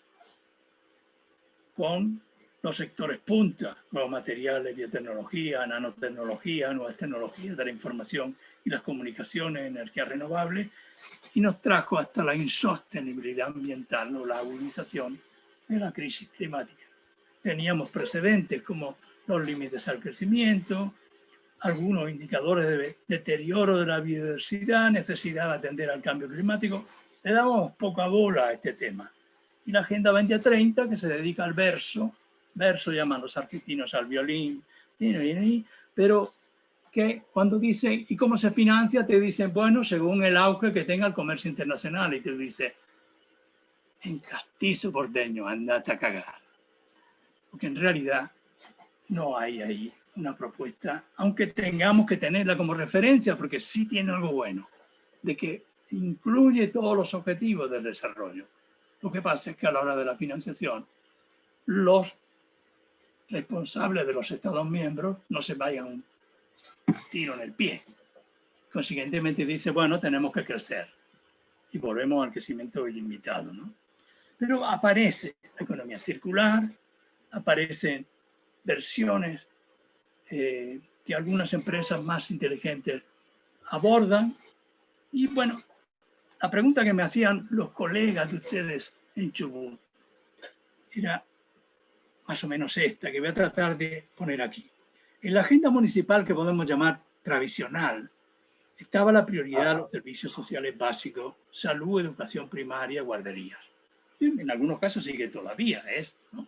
B: con los sectores punta, nuevos materiales, biotecnología, nanotecnología, nuevas tecnologías de la información y las comunicaciones, energías renovables, y nos trajo hasta la insostenibilidad ambiental o la agudización de la crisis climática. Teníamos precedentes como los límites al crecimiento, algunos indicadores de deterioro de la biodiversidad, necesidad de atender al cambio climático. Le damos poca bola a este tema. Y la Agenda 2030, que se dedica al verso llaman los argentinos al violín, pero que cuando dicen, ¿y cómo se financia? Te dicen, bueno, según el auge que tenga el comercio internacional. Y te dice, en castizo porteño, andate a cagar. Porque en realidad no hay ahí una propuesta, aunque tengamos que tenerla como referencia, porque sí tiene algo bueno, de que incluye todos los objetivos del desarrollo. Lo que pasa es que a la hora de la financiación, los responsables de los Estados miembros no se vayan un tiro en el pie. Consiguientemente dice, bueno, tenemos que crecer. Y volvemos al crecimiento ilimitado, ¿no? Pero aparece la economía circular, aparecen versiones que algunas empresas más inteligentes abordan. Y bueno, la pregunta que me hacían los colegas de ustedes en Chubut era más o menos esta, que voy a tratar de poner aquí. En la agenda municipal que podemos llamar tradicional, estaba la prioridad de los servicios sociales básicos, salud, educación primaria, guarderías. Y en algunos casos sigue todavía, ¿no?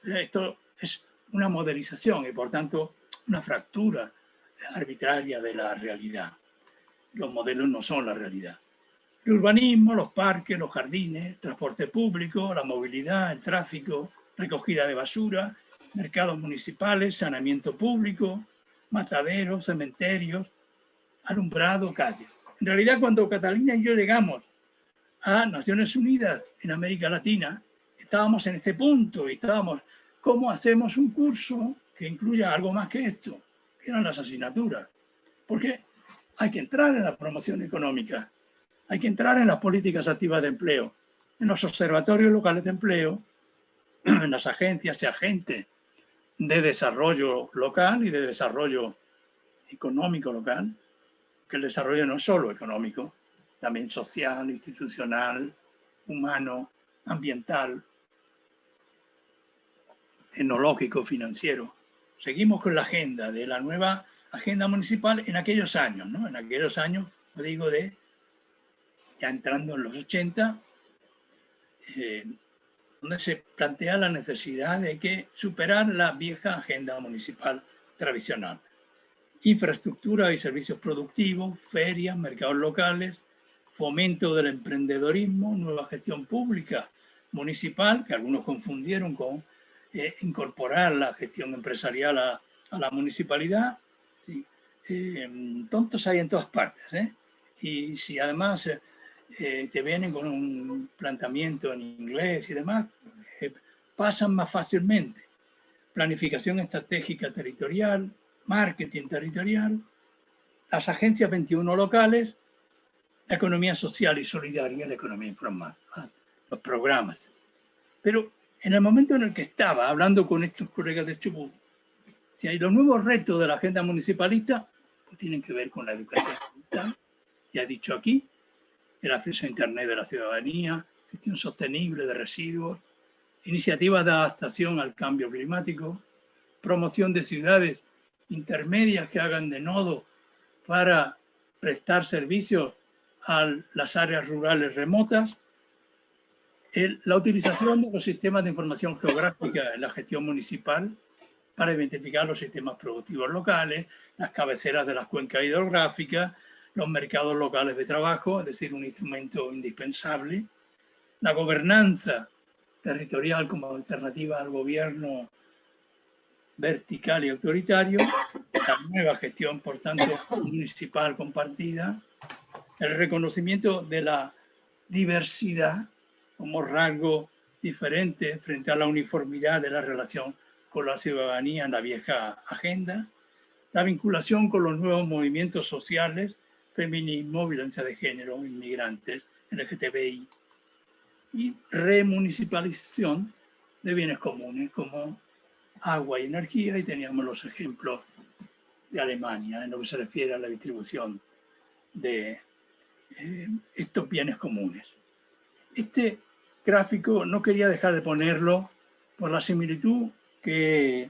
B: Esto es una modelización y por tanto una fractura arbitraria de la realidad. Los modelos no son la realidad. El urbanismo, los parques, los jardines, transporte público, la movilidad, el tráfico, recogida de basura, mercados municipales, saneamiento público, mataderos, cementerios, alumbrado, calles. En realidad, cuando Catalina y yo llegamos a Naciones Unidas en América Latina, estábamos en este punto y estábamos, ¿cómo hacemos un curso que incluya algo más que esto? Que eran las asignaturas. Porque hay que entrar en la promoción económica, hay que entrar en las políticas activas de empleo, en los observatorios locales de empleo, en las agencias y agentes de desarrollo local y de desarrollo económico local, que el desarrollo no es solo económico, también social, institucional, humano, ambiental, tecnológico, financiero. Seguimos con la agenda de la nueva agenda municipal en aquellos años, ¿no? En aquellos años, lo digo, ya entrando en los 80, donde se plantea la necesidad de que superar la vieja agenda municipal tradicional. Infraestructura y servicios productivos, ferias, mercados locales, fomento del emprendedorismo, nueva gestión pública municipal, que algunos confundieron con incorporar la gestión empresarial a la municipalidad. ¿Sí? Tontos hay en todas partes, ¿eh? Y si además te vienen con un planteamiento en inglés y demás, pasan más fácilmente. Planificación estratégica territorial, marketing territorial, las agencias 21 locales, la economía social y solidaria, la economía informal, los programas. Pero en el momento en el que estaba hablando con estos colegas de Chubut, si hay los nuevos retos de la agenda municipalista, pues tienen que ver con la educación ambiental, ya he dicho aquí, el acceso a Internet de la ciudadanía, gestión sostenible de residuos, iniciativas de adaptación al cambio climático, promoción de ciudades intermedias que hagan de nodo para prestar servicios a las áreas rurales remotas, la utilización de los sistemas de información geográfica en la gestión municipal para identificar los sistemas productivos locales, las cabeceras de las cuencas hidrográficas, los mercados locales de trabajo, es decir, un instrumento indispensable, la gobernanza territorial como alternativa al gobierno vertical y autoritario, la nueva gestión, por tanto, municipal compartida, el reconocimiento de la diversidad como rasgo diferente frente a la uniformidad de la relación con la ciudadanía en la vieja agenda, la vinculación con los nuevos movimientos sociales, feminismo, violencia de género, inmigrantes, LGTBI, y remunicipalización de bienes comunes como agua y energía, y teníamos los ejemplos de Alemania en lo que se refiere a la distribución de estos bienes comunes. Este gráfico no quería dejar de ponerlo por la similitud que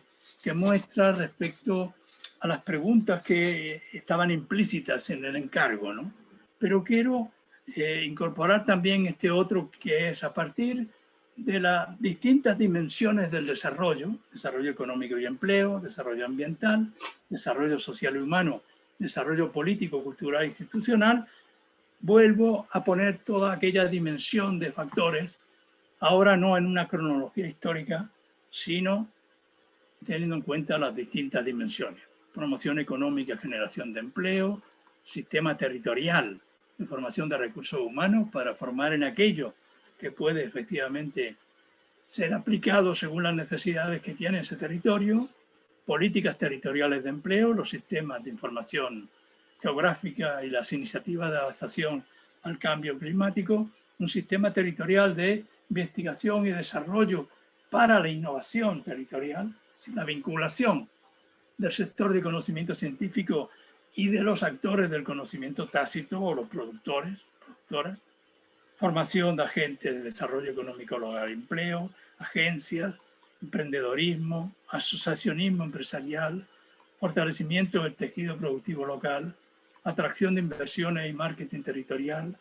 B: muestra respecto a las preguntas que estaban implícitas en el encargo, ¿no? Pero quiero incorporar también este otro, que es a partir de las distintas dimensiones del desarrollo económico y empleo, desarrollo ambiental, desarrollo social y humano, desarrollo político, cultural e institucional, vuelvo a poner toda aquella dimensión de factores, ahora no en una cronología histórica, sino teniendo en cuenta las distintas dimensiones. Promoción económica, generación de empleo, sistema territorial de formación de recursos humanos para formar en aquello que puede efectivamente ser aplicado según las necesidades que tiene ese territorio, políticas territoriales de empleo, los sistemas de información geográfica y las iniciativas de adaptación al cambio climático, un sistema territorial de investigación y desarrollo para la innovación territorial, la vinculación del sector de conocimiento científico y de los actores del conocimiento tácito o los productores, productoras, formación de agentes de desarrollo económico local, empleo, agencias, emprendedorismo, asociacionismo empresarial, fortalecimiento del tejido productivo local, atracción de inversiones y marketing territorial,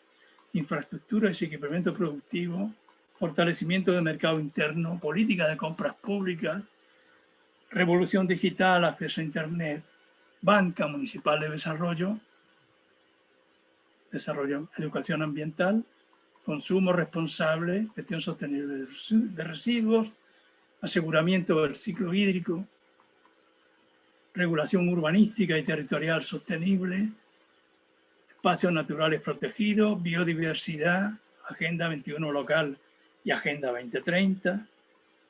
B: infraestructuras y equipamiento productivo, fortalecimiento del mercado interno, política de compras públicas, revolución digital, acceso a Internet, banca municipal de desarrollo, educación ambiental, consumo responsable, gestión sostenible de residuos, aseguramiento del ciclo hídrico, regulación urbanística y territorial sostenible, espacios naturales protegidos, biodiversidad, Agenda 21 local y Agenda 2030,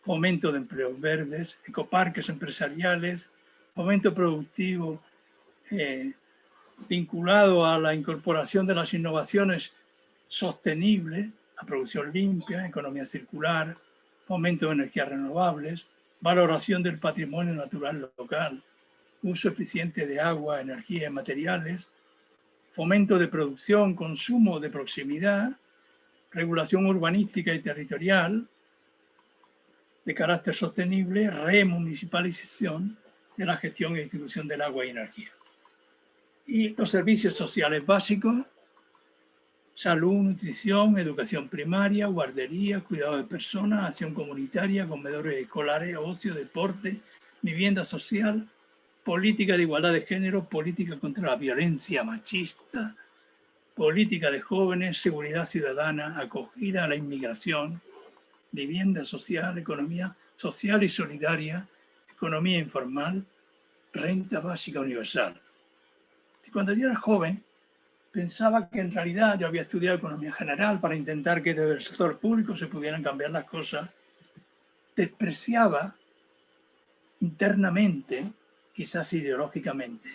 B: fomento de empleos verdes, ecoparques empresariales, fomento productivo vinculado a la incorporación de las innovaciones sostenibles, la producción limpia, economía circular, fomento de energías renovables, valoración del patrimonio natural local, uso eficiente de agua, energía y materiales, fomento de producción, consumo de proximidad, regulación urbanística y territorial de carácter sostenible, remunicipalización de la gestión y distribución del agua y energía. Y los servicios sociales básicos, salud, nutrición, educación primaria, guardería, cuidado de personas, acción comunitaria, comedores escolares, ocio, deporte, vivienda social, política de igualdad de género, política contra la violencia machista, política de jóvenes, seguridad ciudadana, acogida a la inmigración, vivienda social, economía social y solidaria, economía informal, renta básica universal. Cuando yo era joven, pensaba que en realidad yo había estudiado economía general para intentar que desde el sector público se pudieran cambiar las cosas. Despreciaba internamente, quizás ideológicamente,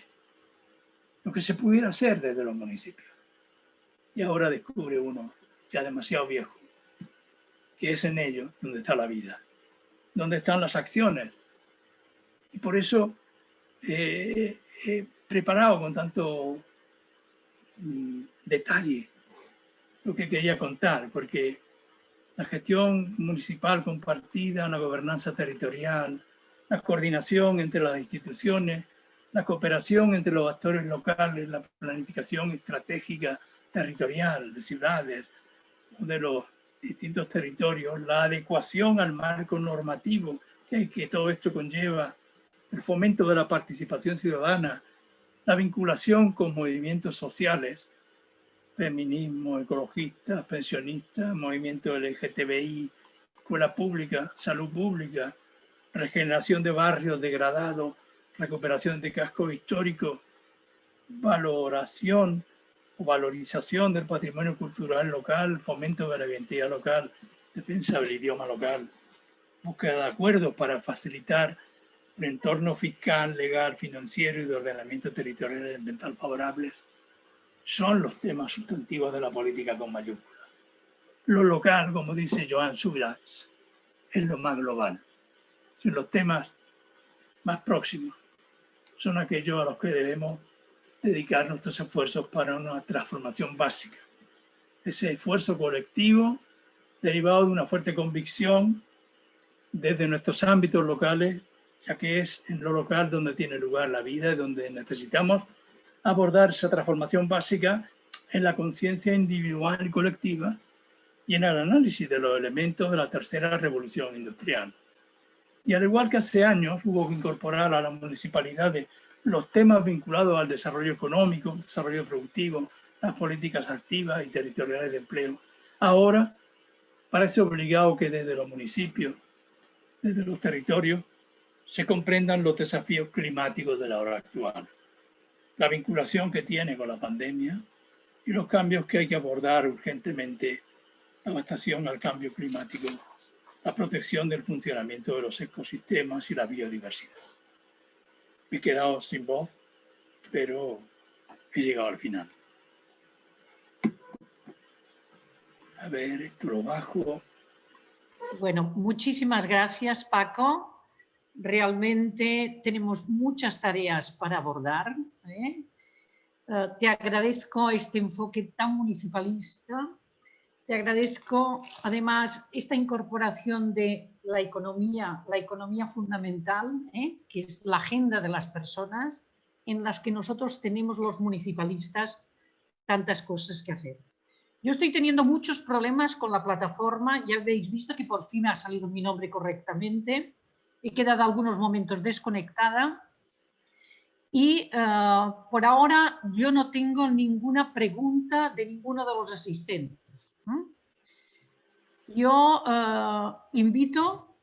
B: lo que se pudiera hacer desde los municipios. Y ahora descubre uno, ya demasiado viejo, que es en ellos donde está la vida, donde están las acciones. Y por eso he preparado con tanto detalle lo que quería contar, porque la gestión municipal compartida, la gobernanza territorial, la coordinación entre las instituciones, la cooperación entre los actores locales, la planificación estratégica territorial de ciudades o de los distintos territorios, la adecuación al marco normativo que todo esto conlleva, el fomento de la participación ciudadana, la vinculación con movimientos sociales, feminismo, ecologistas, pensionistas, movimiento LGTBI, escuela pública, salud pública, regeneración de barrios degradados, recuperación de cascos históricos, valoración o valorización del patrimonio cultural local, fomento de la identidad local, defensa del idioma local, búsqueda de acuerdos para facilitar el entorno fiscal, legal, financiero y de ordenamiento territorial y ambiental favorables, son los temas sustantivos de la política con mayúsculas. Lo local, como dice Joan Subirats, es lo más global. Los temas más próximos son aquellos a los que debemos dedicar nuestros esfuerzos para una transformación básica. Ese esfuerzo colectivo derivado de una fuerte convicción desde nuestros ámbitos locales, ya que es en lo local donde tiene lugar la vida y donde necesitamos abordar esa transformación básica en la conciencia individual y colectiva y en el análisis de los elementos de la tercera revolución industrial. Y al igual que hace años hubo que incorporar a las municipalidades los temas vinculados al desarrollo económico, desarrollo productivo, las políticas activas y territoriales de empleo, ahora parece obligado que desde los municipios, desde los territorios, se comprendan los desafíos climáticos de la hora actual, la vinculación que tiene con la pandemia y los cambios que hay que abordar urgentemente, la adaptación al cambio climático, la protección del funcionamiento de los ecosistemas y la biodiversidad. Me he quedado sin voz, pero he llegado al final. A ver, esto lo bajo.
A: Bueno, muchísimas gracias, Paco. Realmente tenemos muchas tareas para abordar. Te agradezco este enfoque tan municipalista. Te agradezco además esta incorporación de la economía fundamental, que es la agenda de las personas, en las que nosotros tenemos los municipalistas tantas cosas que hacer. Yo estoy teniendo muchos problemas con la plataforma, ya habéis visto que por fin ha salido mi nombre correctamente, he quedado algunos momentos desconectada y por ahora yo no tengo ninguna pregunta de ninguno de los asistentes. Yo invito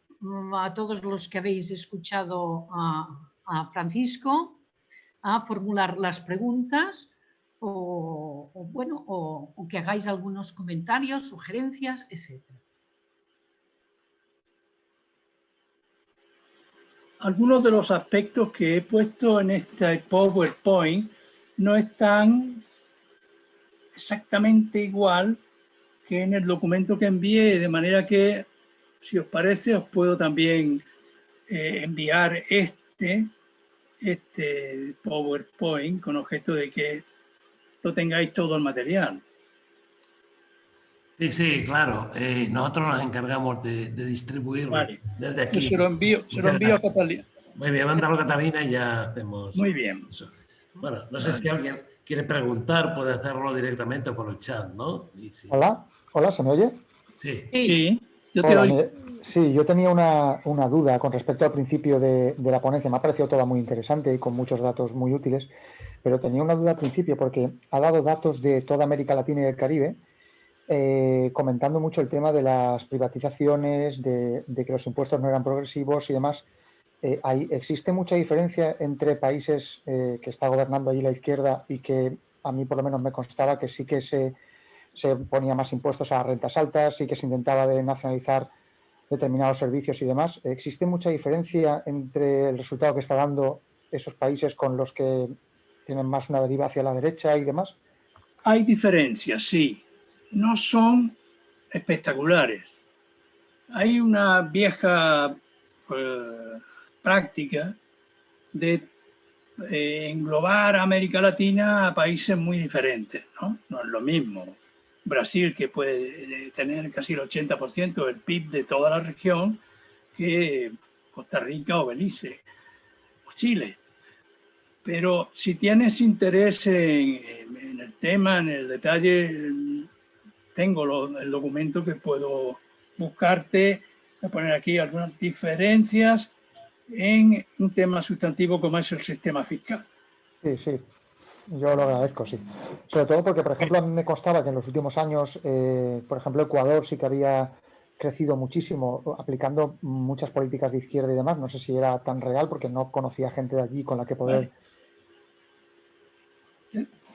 A: a todos los que habéis escuchado a Francisco a formular las preguntas o que hagáis algunos comentarios, sugerencias, etc.
B: Algunos de los aspectos que he puesto en este PowerPoint no están exactamente igual que en el documento que envié, de manera que, si os parece, os puedo también enviar este PowerPoint con objeto de que lo tengáis todo el material.
C: Sí, sí, claro. Nosotros nos encargamos de distribuirlo desde aquí.
B: Pues se lo envío a Catalina.
C: Muy bien, mándalo a Catalina y ya hacemos.
B: Muy bien.
C: Eso. Bueno, no sé si alguien quiere preguntar, puede hacerlo directamente por el chat, ¿no? Sí.
G: Hola, ¿se me oye?
B: Sí, yo te oigo.
G: Sí, yo tenía una duda con respecto al principio de la ponencia. Me ha parecido toda muy interesante y con muchos datos muy útiles, pero tenía una duda al principio porque ha dado datos de toda América Latina y el Caribe, comentando mucho el tema de las privatizaciones, de que los impuestos no eran progresivos y demás. ¿Existe mucha diferencia entre países que está gobernando allí la izquierda y que a mí por lo menos me constaba que sí que se ponía más impuestos a rentas altas, sí que se intentaba de nacionalizar determinados servicios y demás. ¿Existe mucha diferencia entre el resultado que está dando esos países con los que tienen más una deriva hacia la derecha y demás?
B: Hay diferencias, sí. No son espectaculares. Hay una vieja práctica de englobar a América Latina a países muy diferentes, ¿no? No es lo mismo Brasil, que puede tener casi el 80% del PIB de toda la región, que Costa Rica o Belice o Chile. Pero si tienes interés en el tema, en el detalle, tengo el documento que puedo buscarte. Voy a poner aquí algunas diferencias en un tema sustantivo como es el sistema fiscal.
G: Sí, sí, yo lo agradezco, sí. Sobre todo porque, por ejemplo, a mí me constaba que en los últimos años, por ejemplo, Ecuador sí que había crecido muchísimo aplicando muchas políticas de izquierda y demás. No sé si era tan real porque no conocía gente de allí con la que poder...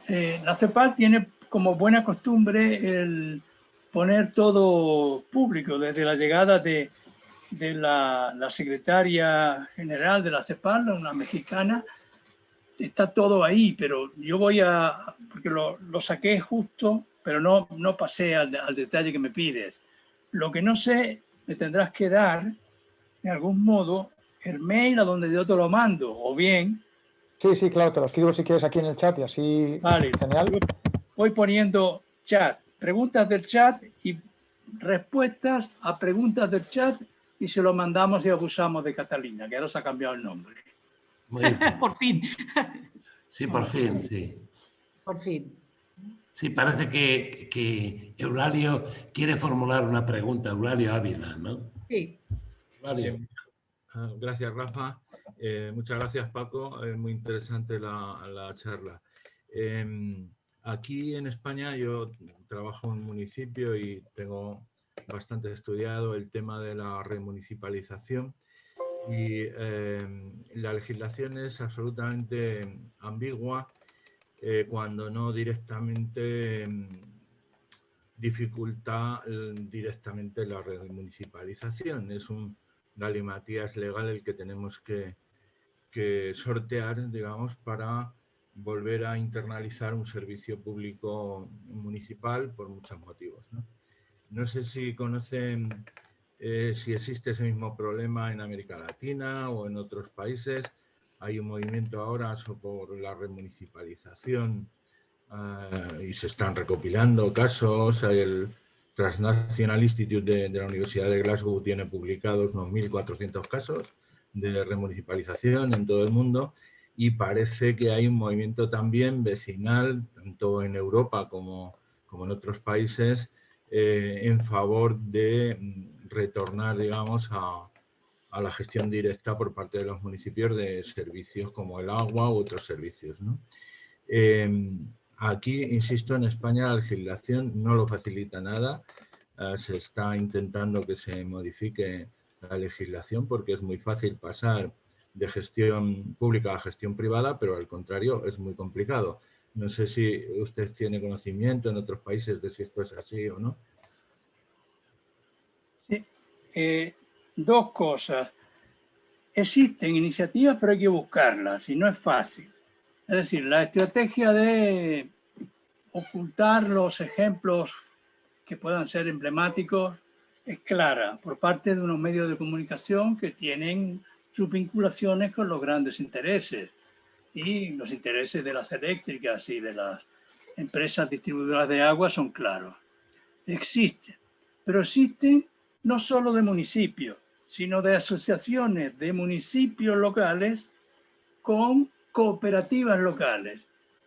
B: La CEPAL tiene como buena costumbre el poner todo público, desde la llegada de la secretaria general de la CEPAL, una mexicana. Está todo ahí, pero yo porque lo saqué justo, pero no pasé al detalle que me pides. Lo que no sé, me tendrás que dar, de algún modo, el mail a donde yo te lo mando, o bien...
G: Sí, sí, claro, te lo escribo si quieres aquí en el chat y así...
B: Vale,
G: genial.
B: Voy poniendo chat, preguntas del chat y respuestas a preguntas del chat, y se lo mandamos y abusamos de Catalina, que ahora se ha cambiado el nombre.
C: Muy bien.
A: Por fin.
C: Sí, por fin, sí.
A: Por fin.
C: Sí, parece que Eulalio quiere formular una pregunta. Eulalio Ávila, ¿no?
A: Sí.
C: Eulalio.
H: Gracias, Rafa. Muchas gracias, Paco. Muy interesante la charla. Aquí en España yo trabajo en un municipio y tengo bastante estudiado el tema de la remunicipalización, y la legislación es absolutamente ambigua cuando no directamente dificulta directamente la remunicipalización. Es un galimatías legal el que tenemos que sortear, digamos, para volver a internalizar un servicio público municipal por muchos motivos, ¿no? No sé si conocen si existe ese mismo problema en América Latina o en otros países. Hay un movimiento ahora por la remunicipalización y se están recopilando casos. El Transnational Institute de la Universidad de Glasgow tiene publicados unos 1.400 casos de remunicipalización en todo el mundo, y parece que hay un movimiento también vecinal, tanto en Europa como en otros países, en favor de retornar, digamos, a la gestión directa por parte de los municipios de servicios como el agua u otros servicios, ¿no? Aquí, insisto, en España la legislación no lo facilita nada. Se está intentando que se modifique la legislación porque es muy fácil pasar de gestión pública a gestión privada, pero al contrario es muy complicado. No sé si usted tiene conocimiento en otros países de si esto es así o no.
B: Sí. Dos cosas. Existen iniciativas, pero hay que buscarlas y no es fácil. Es decir, la estrategia de ocultar los ejemplos que puedan ser emblemáticos es clara por parte de unos medios de comunicación que tienen sus vinculaciones con los grandes intereses, y los intereses de las eléctricas y de las empresas distribuidoras de agua son claros. Existen, pero existen no solo de municipios, sino de asociaciones de municipios locales con cooperativas locales.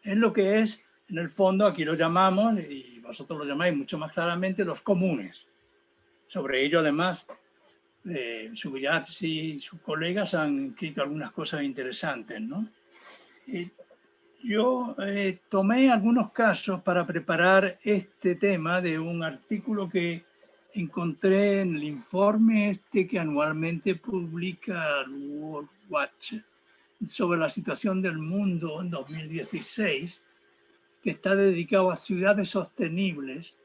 B: Es lo que es, en el fondo, aquí lo llamamos, y vosotros lo llamáis mucho más claramente, los comunes. Sobre ello, además, Subirats y sus colegas han escrito algunas cosas interesantes, ¿no? Yo tomé algunos casos para preparar este tema de un artículo que encontré en el informe que anualmente publica World Watch sobre la situación del mundo en 2016, que está dedicado a ciudades sostenibles,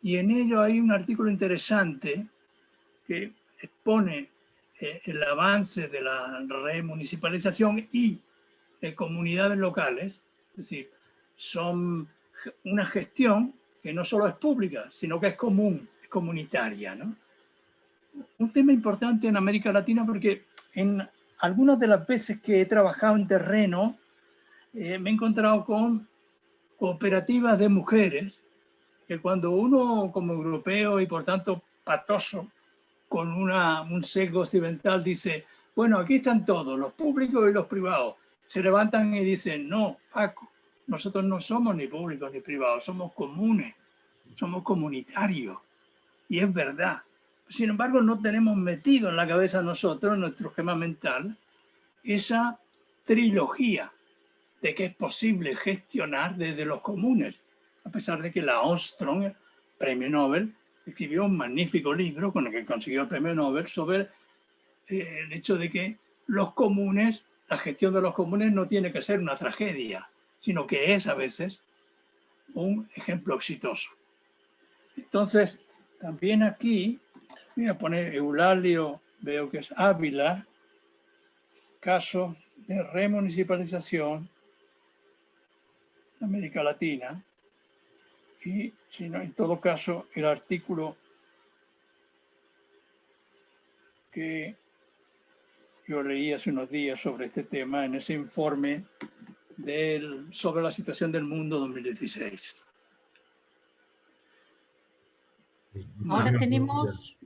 B: y en ello hay un artículo interesante que expone el avance de la remunicipalización y de comunidades locales, es decir, son una gestión que no solo es pública, sino que es común, es comunitaria, ¿no? Un tema importante en América Latina, porque en algunas de las veces que he trabajado en terreno, me he encontrado con cooperativas de mujeres, que cuando uno como europeo y por tanto patoso, con un sesgo occidental, dice, bueno, aquí están todos, los públicos y los privados, se levantan y dicen, no, Paco, nosotros no somos ni públicos ni privados, somos comunes, somos comunitarios. Y es verdad. Sin embargo, no tenemos metido en la cabeza nosotros, en nuestro esquema mental, esa trilogía de que es posible gestionar desde los comunes, a pesar de que la Ostrom, premio Nobel, escribió un magnífico libro con el que consiguió el premio Nobel sobre el hecho de que los comunes, la gestión de los comunes no tiene que ser una tragedia, sino que es a veces un ejemplo exitoso. Entonces, también aquí, voy a poner Eulalio, veo que es Ávila, caso de remunicipalización de América Latina, y si no, en todo caso, el artículo que yo leí hace unos días sobre este tema en ese informe sobre la situación del mundo 2016.
A: Ahora tenemos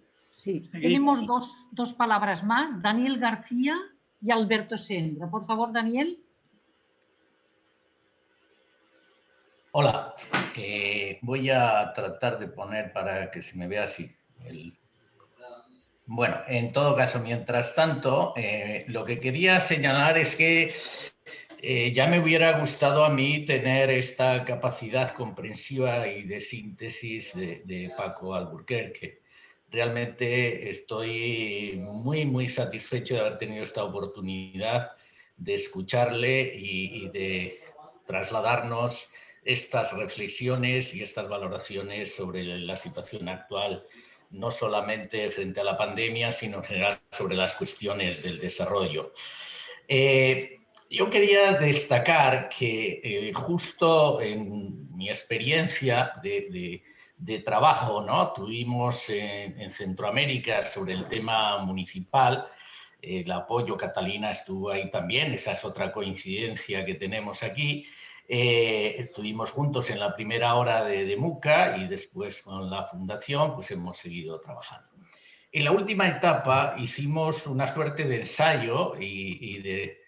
A: dos palabras más, Daniel García y Alberto Sendra. Por favor, Daniel.
I: Hola, voy a tratar de poner para que se me vea así. Bueno, en todo caso, mientras tanto, lo que quería señalar es que ya me hubiera gustado a mí tener esta capacidad comprensiva y de síntesis de Paco Alburquerque. Realmente estoy muy, muy satisfecho de haber tenido esta oportunidad de escucharle y de trasladarnos estas reflexiones y estas valoraciones sobre la situación actual, no solamente frente a la pandemia, sino en general sobre las cuestiones del desarrollo. Yo quería destacar que justo en mi experiencia de trabajo, ¿no? Tuvimos en Centroamérica sobre el tema municipal, el apoyo, Catalina estuvo ahí también, esa es otra coincidencia que tenemos aquí. Estuvimos juntos en la primera hora de MUCA y después con la fundación pues hemos seguido trabajando. En la última etapa hicimos una suerte de ensayo y de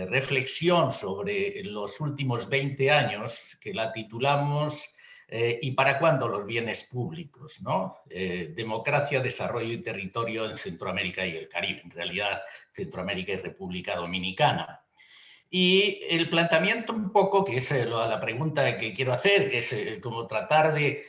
I: reflexión sobre los últimos 20 años que la titulamos ¿y para cuándo los bienes públicos? ¿No? Democracia, desarrollo y territorio en Centroamérica y el Caribe, en realidad Centroamérica y República Dominicana. Y el planteamiento un poco, que es la pregunta que quiero hacer, que es como tratar de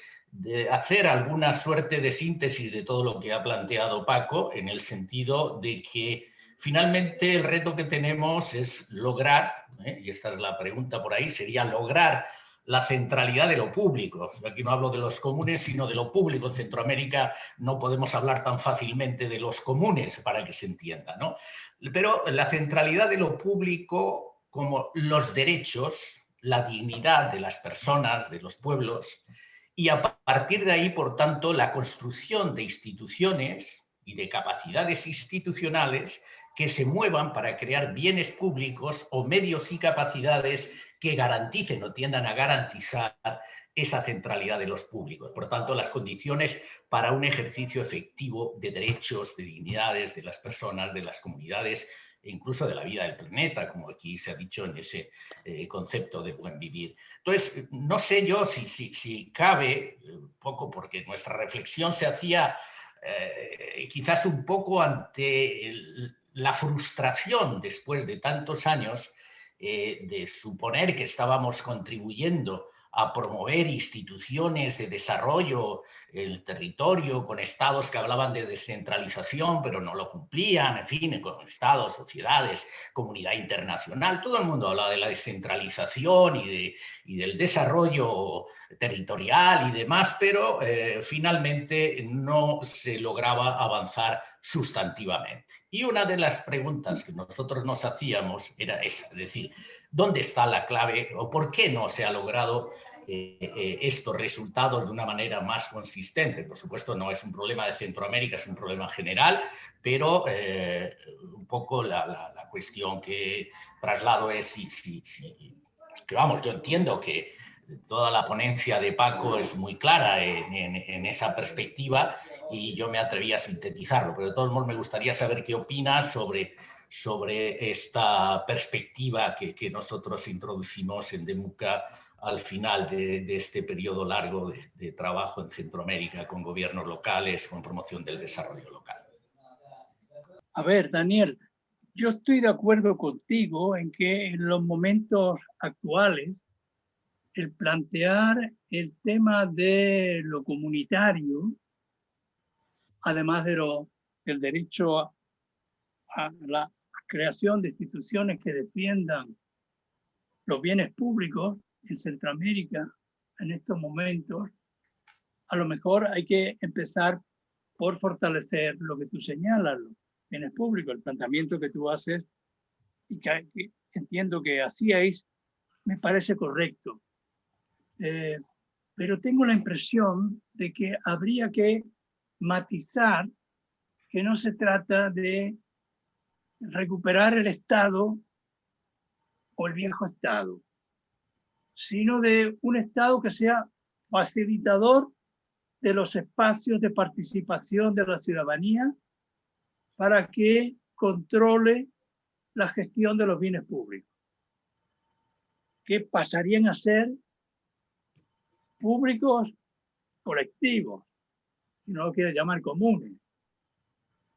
I: hacer alguna suerte de síntesis de todo lo que ha planteado Paco, en el sentido de que finalmente el reto que tenemos es lograr, y esta es la pregunta por ahí, sería lograr la centralidad de lo público. Aquí no hablo de los comunes, sino de lo público. En Centroamérica no podemos hablar tan fácilmente de los comunes para que se entienda, ¿no? Pero la centralidad de lo público como los derechos, la dignidad de las personas, de los pueblos, y a partir de ahí, por tanto, la construcción de instituciones y de capacidades institucionales que se muevan para crear bienes públicos o medios y capacidades que garanticen o tiendan a garantizar esa centralidad de los públicos. Por tanto, las condiciones para un ejercicio efectivo de derechos, de dignidades de las personas, de las comunidades e incluso de la vida del planeta, como aquí se ha dicho en ese concepto de buen vivir. Entonces, no sé yo si cabe, poco porque nuestra reflexión se hacía quizás un poco ante la frustración después de tantos años de suponer que estábamos contribuyendo a promover instituciones de desarrollo el territorio, con estados que hablaban de descentralización, pero no lo cumplían, en fin, con estados, sociedades, comunidad internacional. Todo el mundo hablaba de la descentralización y del desarrollo territorial y demás, pero finalmente no se lograba avanzar sustantivamente. Y una de las preguntas que nosotros nos hacíamos era esa, es decir, ¿dónde está la clave o por qué no se ha logrado estos resultados de una manera más consistente? Por supuesto, no es un problema de Centroamérica, es un problema general, pero un poco la cuestión que traslado es que vamos, yo entiendo que toda la ponencia de Paco es muy clara en esa perspectiva y yo me atreví a sintetizarlo, pero de todos modos me gustaría saber qué opinas sobre esta perspectiva que nosotros introducimos en DEMUCA al final de este periodo largo de trabajo en Centroamérica con gobiernos locales, con promoción del desarrollo local.
B: A ver, Daniel, yo estoy de acuerdo contigo en que en los momentos actuales el plantear el tema de lo comunitario, además del derecho a la creación de instituciones que defiendan los bienes públicos en Centroamérica en estos momentos, a lo mejor hay que empezar por fortalecer lo que tú señalas, los bienes públicos, el planteamiento que tú haces y que entiendo que hacíais, me parece correcto. Pero tengo la impresión de que habría que matizar que no se trata de recuperar el Estado o el viejo Estado, sino de un Estado que sea facilitador de los espacios de participación de la ciudadanía para que controle la gestión de los bienes públicos, que pasarían a ser públicos colectivos, si no lo quiere llamar comunes.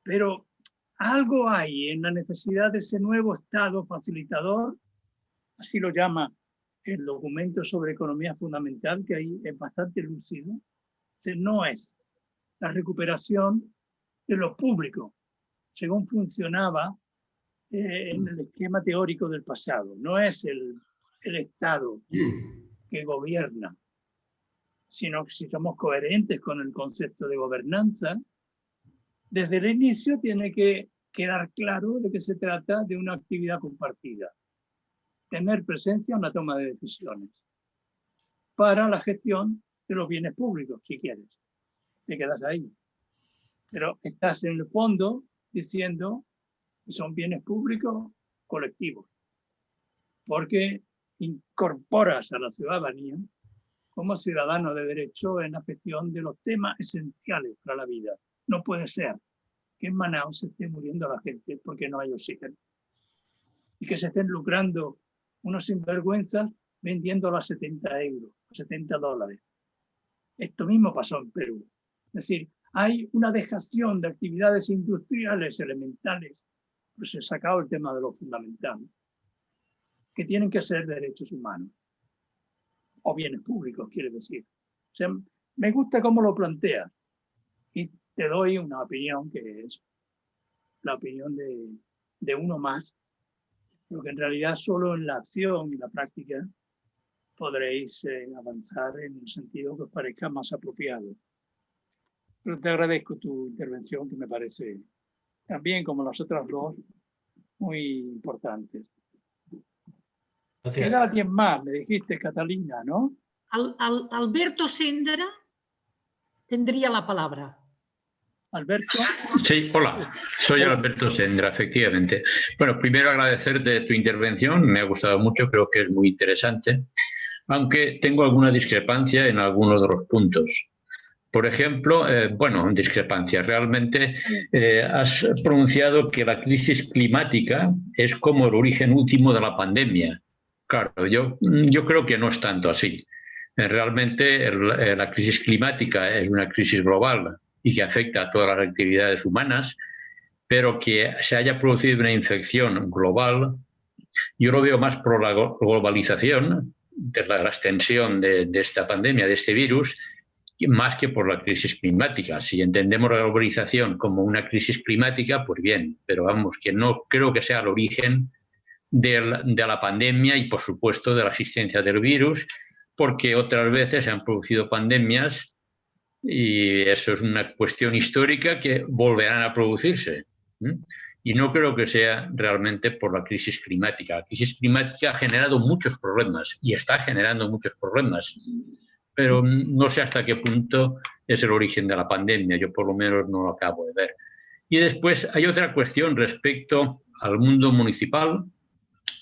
B: Pero algo hay en la necesidad de ese nuevo Estado facilitador, así lo llama el documento sobre economía fundamental, que ahí es bastante lúcido. No es la recuperación de lo público, según funcionaba en el esquema teórico del pasado. No es el Estado que gobierna, sino que si somos coherentes con el concepto de gobernanza, desde el inicio tiene que quedar claro de que se trata de una actividad compartida. Tener presencia en la toma de decisiones para la gestión de los bienes públicos, si quieres. Te quedas ahí. Pero estás en el fondo diciendo que son bienes públicos colectivos, porque incorporas a la ciudadanía como ciudadano de derecho en la gestión de los temas esenciales para la vida. No puede ser que en Manaus se esté muriendo la gente porque no hay oxígeno y que se estén lucrando unos sinvergüenzas vendiéndolo a 70 euros, a 70 dólares. Esto mismo pasó en Perú. Es decir, hay una dejación de actividades industriales elementales, pues he sacado el tema de lo fundamental, que tienen que ser derechos humanos o bienes públicos, quiere decir. O sea, me gusta cómo lo planteas y te doy una opinión que es la opinión de uno más, porque en realidad solo en la acción y la práctica podréis avanzar en el sentido que os parezca más apropiado. Pero te agradezco tu intervención, que me parece también, como las otras dos, muy importantes.
I: Gracias.
B: Queda alguien más, me dijiste, Catalina, ¿no?
A: Alberto Sendra tendría la palabra.
B: Alberto.
J: Sí, hola, soy Alberto Sendra, efectivamente. Bueno, primero agradecerte tu intervención, me ha gustado mucho, creo que es muy interesante, aunque tengo alguna discrepancia en algunos de los puntos. Por ejemplo, discrepancia. Realmente has pronunciado que la crisis climática es como el origen último de la pandemia. Claro, yo creo que no es tanto así. Realmente la crisis climática es una crisis global y que afecta a todas las actividades humanas, pero que se haya producido una infección global, yo lo veo más por la globalización la extensión de esta pandemia, de este virus, más que por la crisis climática. Si entendemos la globalización como una crisis climática, pues bien, pero vamos, que no creo que sea el origen de la pandemia y, por supuesto, de la existencia del virus, porque otras veces se han producido pandemias y eso es una cuestión histórica que volverán a producirse. Y no creo que sea realmente por la crisis climática. La crisis climática ha generado muchos problemas y está generando muchos problemas, pero no sé hasta qué punto es el origen de la pandemia. Yo por lo menos no lo acabo de ver. Y después hay otra cuestión respecto al mundo municipal,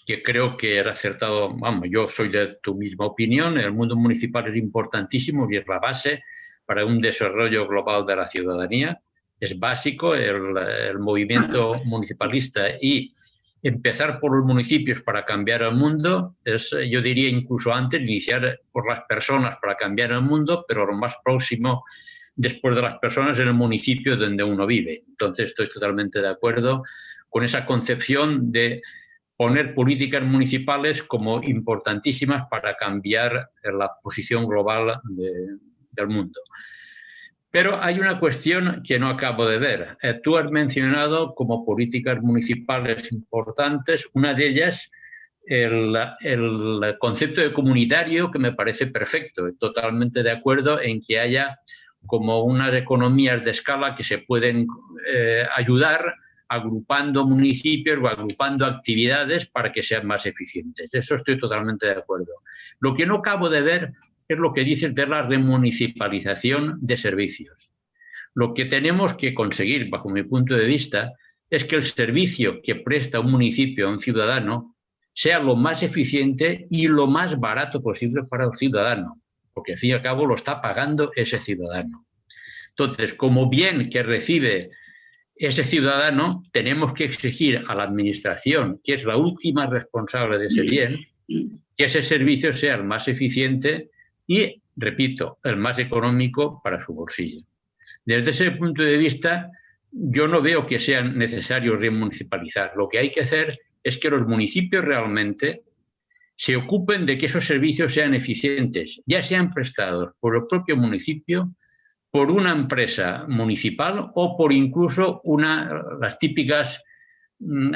J: que creo que era acertado. Vamos, yo soy de tu misma opinión. El mundo municipal es importantísimo y es la base para un desarrollo global de la ciudadanía. Es básico el movimiento municipalista, y empezar por los municipios para cambiar el mundo es, yo diría, incluso antes, iniciar por las personas para cambiar el mundo, pero lo más próximo después de las personas en el municipio donde uno vive. Entonces estoy totalmente de acuerdo con esa concepción de poner políticas municipales como importantísimas para cambiar la posición global del mundo. Pero hay una cuestión que no acabo de ver. Tú has mencionado como políticas municipales importantes, una de ellas el concepto de comunitario, que me parece perfecto. Totalmente de acuerdo en que haya como unas economías de escala que se pueden ayudar agrupando municipios o agrupando actividades para que sean más eficientes. Eso estoy totalmente de acuerdo. Lo que no acabo de ver es lo que dices de la remunicipalización de servicios. Lo que tenemos que conseguir, bajo mi punto de vista, es que el servicio que presta un municipio a un ciudadano sea lo más eficiente y lo más barato posible para el ciudadano, porque al fin y al cabo lo está pagando ese ciudadano. Entonces, como bien que recibe ese ciudadano, tenemos que exigir a la administración, que es la última responsable de ese bien, que ese servicio sea el más eficiente y, repito, el más económico para su bolsillo. Desde ese punto de vista, yo no veo que sea necesario remunicipalizar. Lo que hay que hacer es que los municipios realmente se ocupen de que esos servicios sean eficientes, ya sean prestados por el propio municipio, por una empresa municipal o por incluso las típicas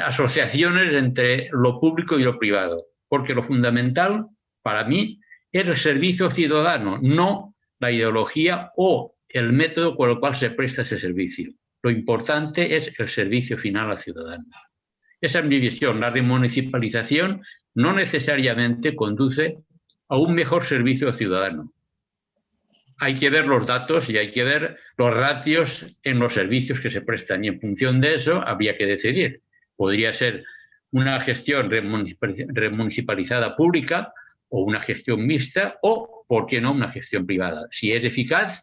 J: asociaciones entre lo público y lo privado. Porque lo fundamental, para mí, es el servicio ciudadano, no la ideología o el método con el cual se presta ese servicio. Lo importante es el servicio final al ciudadano. Esa es mi visión. La remunicipalización no necesariamente conduce a un mejor servicio al ciudadano. Hay que ver los datos y hay que ver los ratios en los servicios que se prestan, y en función de eso habría que decidir. Podría ser una gestión remunicipalizada pública o una gestión mixta o, ¿por qué no?, una gestión privada. Si es eficaz,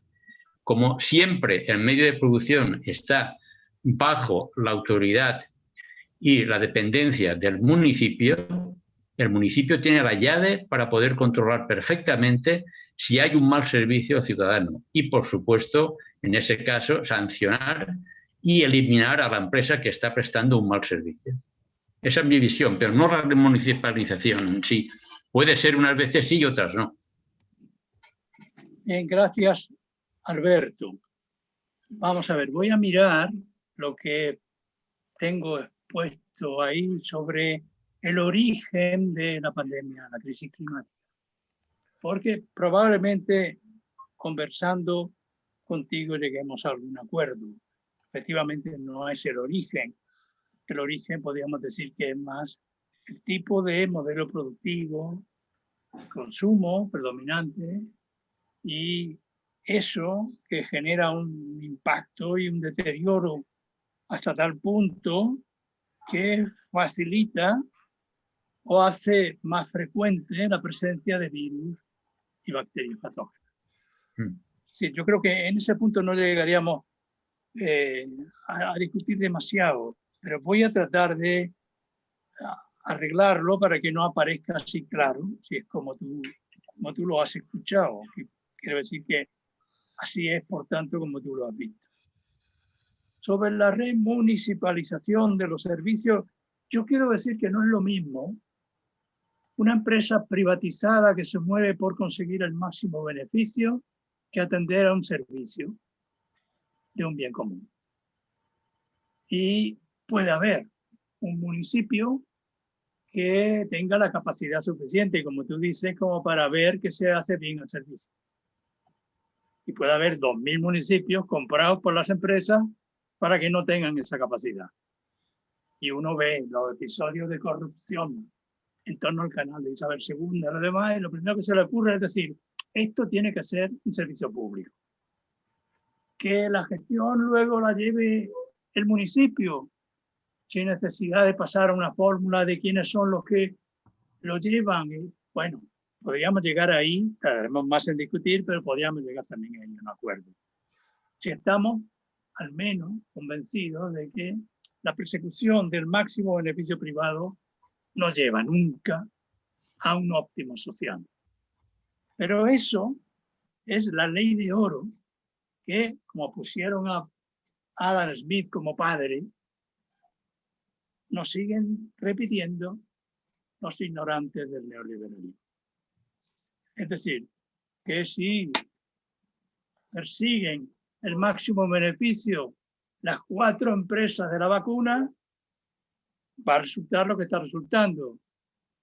J: como siempre el medio de producción está bajo la autoridad y la dependencia del municipio, el municipio tiene la llave para poder controlar perfectamente si hay un mal servicio al ciudadano y, por supuesto, en ese caso, sancionar y eliminar a la empresa que está prestando un mal servicio. Esa es mi visión, pero no la municipalización en sí. Puede ser unas veces sí y otras no.
B: Bien, gracias, Alberto. Vamos a ver, voy a mirar lo que tengo expuesto ahí sobre el origen de la pandemia, la crisis climática. Porque probablemente conversando contigo lleguemos a algún acuerdo. Efectivamente no es el origen. El origen podríamos decir que es más el tipo de modelo productivo, consumo predominante, y eso que genera un impacto y un deterioro hasta tal punto que facilita o hace más frecuente la presencia de virus y bacterias patógenas. Sí, yo creo que en ese punto no llegaríamos a discutir demasiado, pero voy a tratar de arreglarlo para que no aparezca así claro, si es como tú lo has escuchado. Quiero decir que así es, por tanto, como tú lo has visto. Sobre la remunicipalización de los servicios, yo quiero decir que no es lo mismo una empresa privatizada que se mueve por conseguir el máximo beneficio que atender a un servicio de un bien común. Y puede haber un municipio que tenga la capacidad suficiente, como tú dices, como para ver que se hace bien el servicio. Y puede haber 2.000 municipios comprados por las empresas para que no tengan esa capacidad. Y uno ve los episodios de corrupción en torno al canal de Isabel II y lo demás, y lo primero que se le ocurre es decir, esto tiene que ser un servicio público. Que la gestión luego la lleve el municipio, sin necesidad de pasar a una fórmula de quiénes son los que lo llevan. Y, bueno, podríamos llegar ahí, tardaremos más en discutir, pero podríamos llegar también a un acuerdo. Si estamos al menos convencidos de que la persecución del máximo beneficio privado no lleva nunca a un óptimo social. Pero eso es la ley de oro que, como pusieron a Adam Smith como padre, nos siguen repitiendo los ignorantes del neoliberalismo. Es decir, que si persiguen el máximo beneficio las 4 empresas de la vacuna, va a resultar lo que está resultando,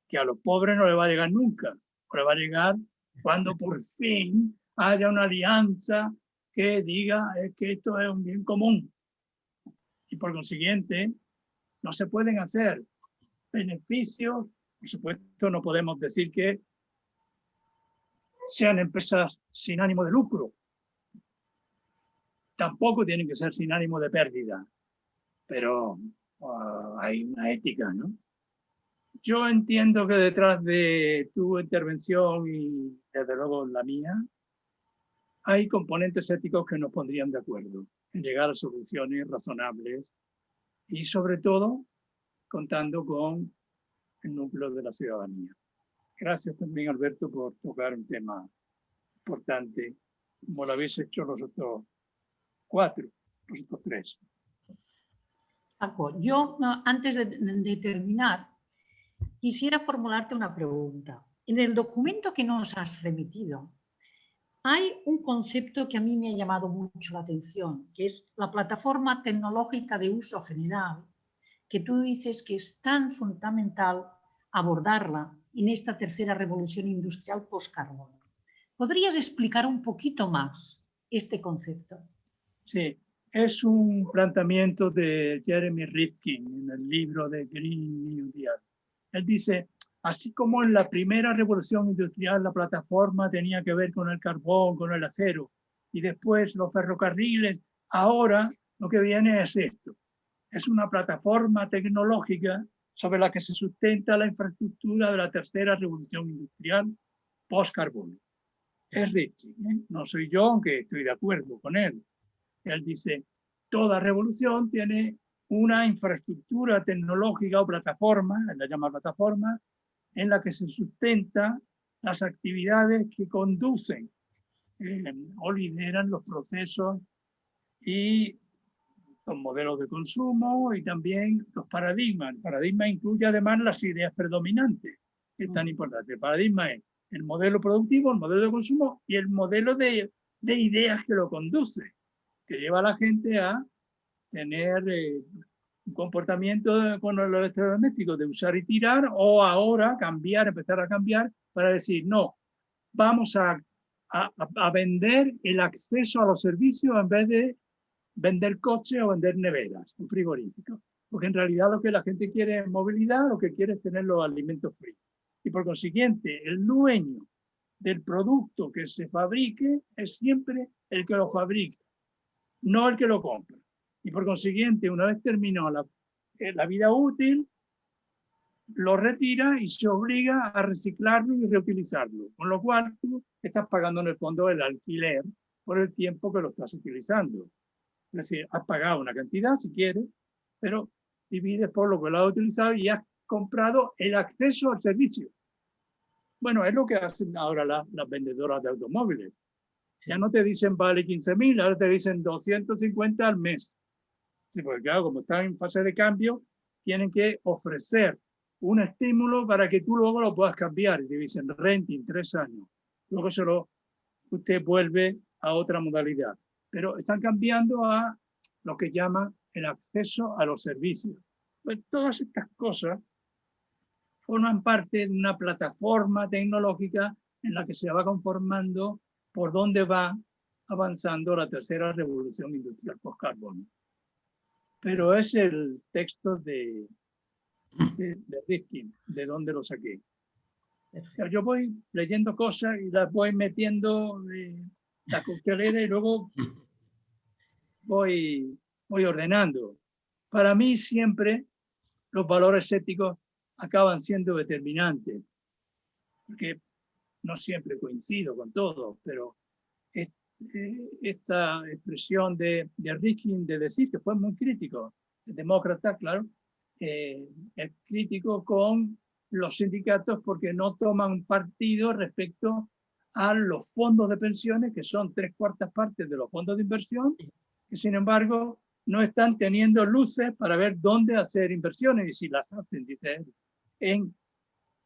B: que a los pobres no le va a llegar nunca, o le va a llegar cuando por fin haya una alianza que diga que esto es un bien común. Y por consiguiente, no se pueden hacer beneficios, por supuesto no podemos decir que sean empresas sin ánimo de lucro. Tampoco tienen que ser sin ánimo de pérdida, pero hay una ética, ¿no? Yo entiendo que detrás de tu intervención y desde luego la mía, hay componentes éticos que nos pondrían de acuerdo en llegar a soluciones razonables y sobre todo contando con el núcleo de la ciudadanía. Gracias también, Alberto, por tocar un tema importante, como lo habéis hecho los otros 4, los otros 3.
A: Paco, yo antes de terminar, quisiera formularte una pregunta. En el documento que nos has remitido, hay un concepto que a mí me ha llamado mucho la atención, que es la plataforma tecnológica de uso general, que tú dices que es tan fundamental abordarla en esta tercera revolución industrial post-carbono. ¿Podrías explicar un poquito más este concepto?
B: Sí, es un planteamiento de Jeremy Rifkin en el libro de Green New Deal. Él dice, así como en la primera revolución industrial la plataforma tenía que ver con el carbón, con el acero, y después los ferrocarriles, ahora lo que viene es esto. Es una plataforma tecnológica sobre la que se sustenta la infraestructura de la tercera revolución industrial post-carbono. Es Rifkin, ¿eh? No soy yo, aunque estoy de acuerdo con él. Él dice, toda revolución tiene una infraestructura tecnológica o plataforma, él la llama plataforma, en la que se sustenta las actividades que conducen o lideran los procesos y los modelos de consumo y también los paradigmas. El paradigma incluye además las ideas predominantes, que es tan importante. El paradigma es el modelo productivo, el modelo de consumo y el modelo de ideas que lo conduce, que lleva a la gente a tener un comportamiento con los electrodomésticos de usar y tirar, o ahora cambiar, empezar a cambiar para decir, no, vamos a vender el acceso a los servicios en vez de vender coches o vender neveras o frigoríficos. Porque en realidad lo que la gente quiere es movilidad, lo que quiere es tener los alimentos fríos. Y por consiguiente, el dueño del producto que se fabrique es siempre el que lo fabrica, no el que lo compra. Y por consiguiente, una vez terminó la vida útil, lo retira y se obliga a reciclarlo y reutilizarlo. Con lo cual, tú estás pagando en el fondo el alquiler por el tiempo que lo estás utilizando. Es decir, has pagado una cantidad, si quieres, pero divides por lo que lo has utilizado y has comprado el acceso al servicio. Bueno, es lo que hacen ahora las vendedoras de automóviles. Ya no te dicen vale 15.000, ahora te dicen 250 al mes. Sí, porque claro, como están en fase de cambio, tienen que ofrecer un estímulo para que tú luego lo puedas cambiar. Y te dicen renting 3 años. Luego usted vuelve a otra modalidad. Pero están cambiando a lo que llaman el acceso a los servicios. Pues todas estas cosas forman parte de una plataforma tecnológica en la que se va conformando por dónde va avanzando la tercera revolución industrial post-carbono. Pero es el texto de Rifkin, de donde lo saqué. O sea, yo voy leyendo cosas y las voy metiendo en la coctelera y luego voy ordenando. Para mí siempre los valores éticos acaban siendo determinantes, porque no siempre coincido con todo, pero esta expresión de Rifkin de decir que fue muy crítico, el demócrata, claro, es crítico con los sindicatos porque no toman partido respecto a los fondos de pensiones, que son 3/4 partes de los fondos de inversión, que sin embargo no están teniendo luces para ver dónde hacer inversiones, y si las hacen, dice él, en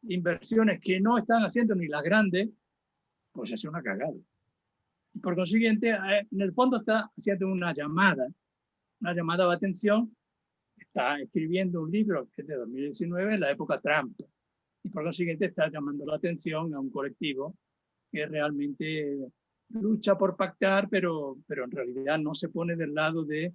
B: inversiones que no están haciendo ni las grandes, pues es una cagada. Y por consiguiente, en el fondo está haciendo una llamada de atención, está escribiendo un libro que es de 2019, en la época Trump, y por consiguiente está llamando la atención a un colectivo que realmente lucha por pactar, pero en realidad no se pone del lado de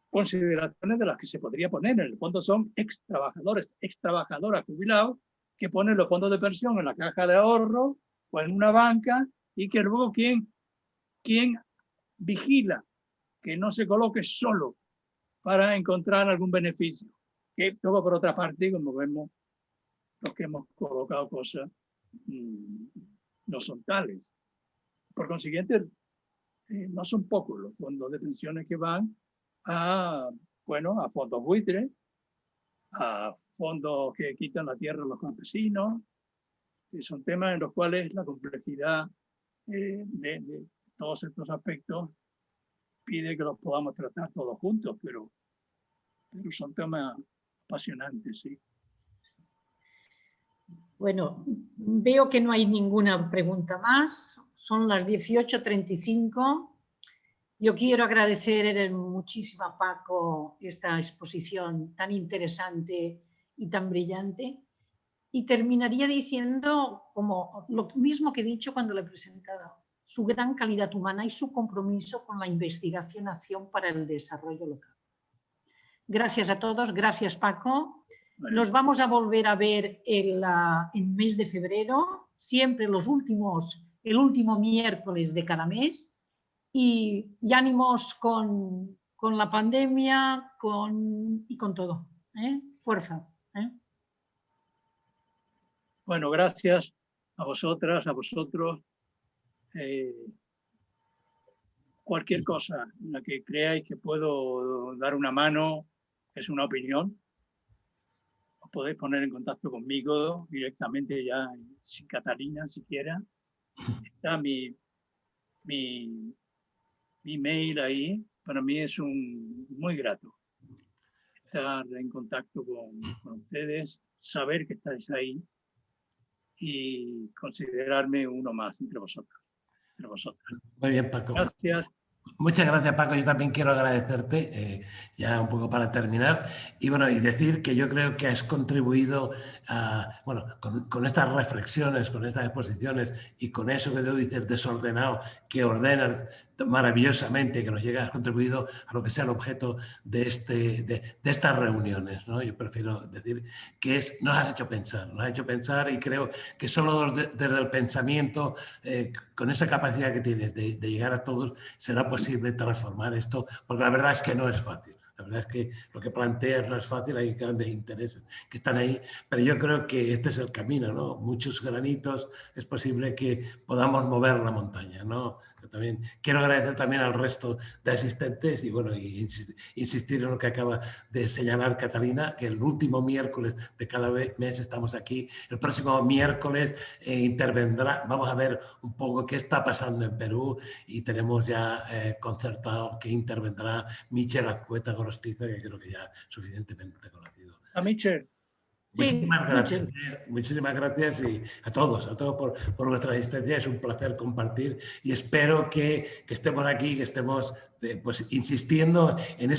B: consideraciones de las que se podría poner. En el fondo son ex trabajadoras jubilados que ponen los fondos de pensión en la caja de ahorro o en una banca, y que luego quien vigila que no se coloque solo para encontrar algún beneficio. Que luego, por otra parte, como vemos, los que hemos colocado cosas no son tales. Por consiguiente, no son pocos los fondos de pensiones que van a fondos buitres, a fondos que quitan la tierra a los campesinos, que son temas en los cuales la complejidad de todos estos aspectos pide que los podamos tratar todos juntos, pero son temas apasionantes, sí.
A: Bueno, veo que no hay ninguna pregunta más. Son las 18:35. Yo quiero agradecer muchísimo a Paco esta exposición tan interesante y tan brillante. Y terminaría diciendo, como lo mismo que he dicho cuando le he presentado, su gran calidad humana y su compromiso con la investigación-acción para el desarrollo local. Gracias a todos, gracias Paco. Nos vamos a volver a ver en mes de febrero, siempre el último miércoles de cada mes, y ánimos con la pandemia y con todo. Fuerza.
B: Bueno, gracias a vosotras, a vosotros. Cualquier cosa en la que creáis que puedo dar una mano es una opinión. Os podéis poner en contacto conmigo directamente, ya sin Catalina siquiera. Está mi mail ahí. Para mí es muy grato estar en contacto con ustedes, saber que estáis ahí y considerarme uno más entre vosotros.
C: Muy bien, Paco.
B: Gracias.
C: Muchas gracias, Paco. Yo también quiero agradecerte, ya un poco para terminar, y decir que yo creo que has contribuido con estas reflexiones, con estas exposiciones y con eso que tú dices desordenado, que ordenas maravillosamente, que nos llega, has contribuido a lo que sea el objeto de estas reuniones, ¿no? Yo prefiero decir que nos has hecho pensar, y creo que solo desde el pensamiento, con esa capacidad que tienes de llegar a todos, será posible transformar esto, porque la verdad es que no es fácil. La verdad es que lo que planteas no es fácil, hay grandes intereses que están ahí, pero yo creo que este es el camino, ¿no? Muchos granitos, es posible que podamos mover la montaña, ¿no? Yo también quiero agradecer también al resto de asistentes y insistir en lo que acaba de señalar Catalina, que el último miércoles de cada mes estamos aquí. El próximo miércoles intervendrá, vamos a ver un poco qué está pasando en Perú, y tenemos ya concertado que intervendrá Michel Azcueta Gorostiza, que creo que ya es suficientemente conocido.
B: A Michel.
C: Muchísimas gracias y a todos por vuestra asistencia. Es un placer compartir y espero que estemos aquí, que estemos pues, insistiendo en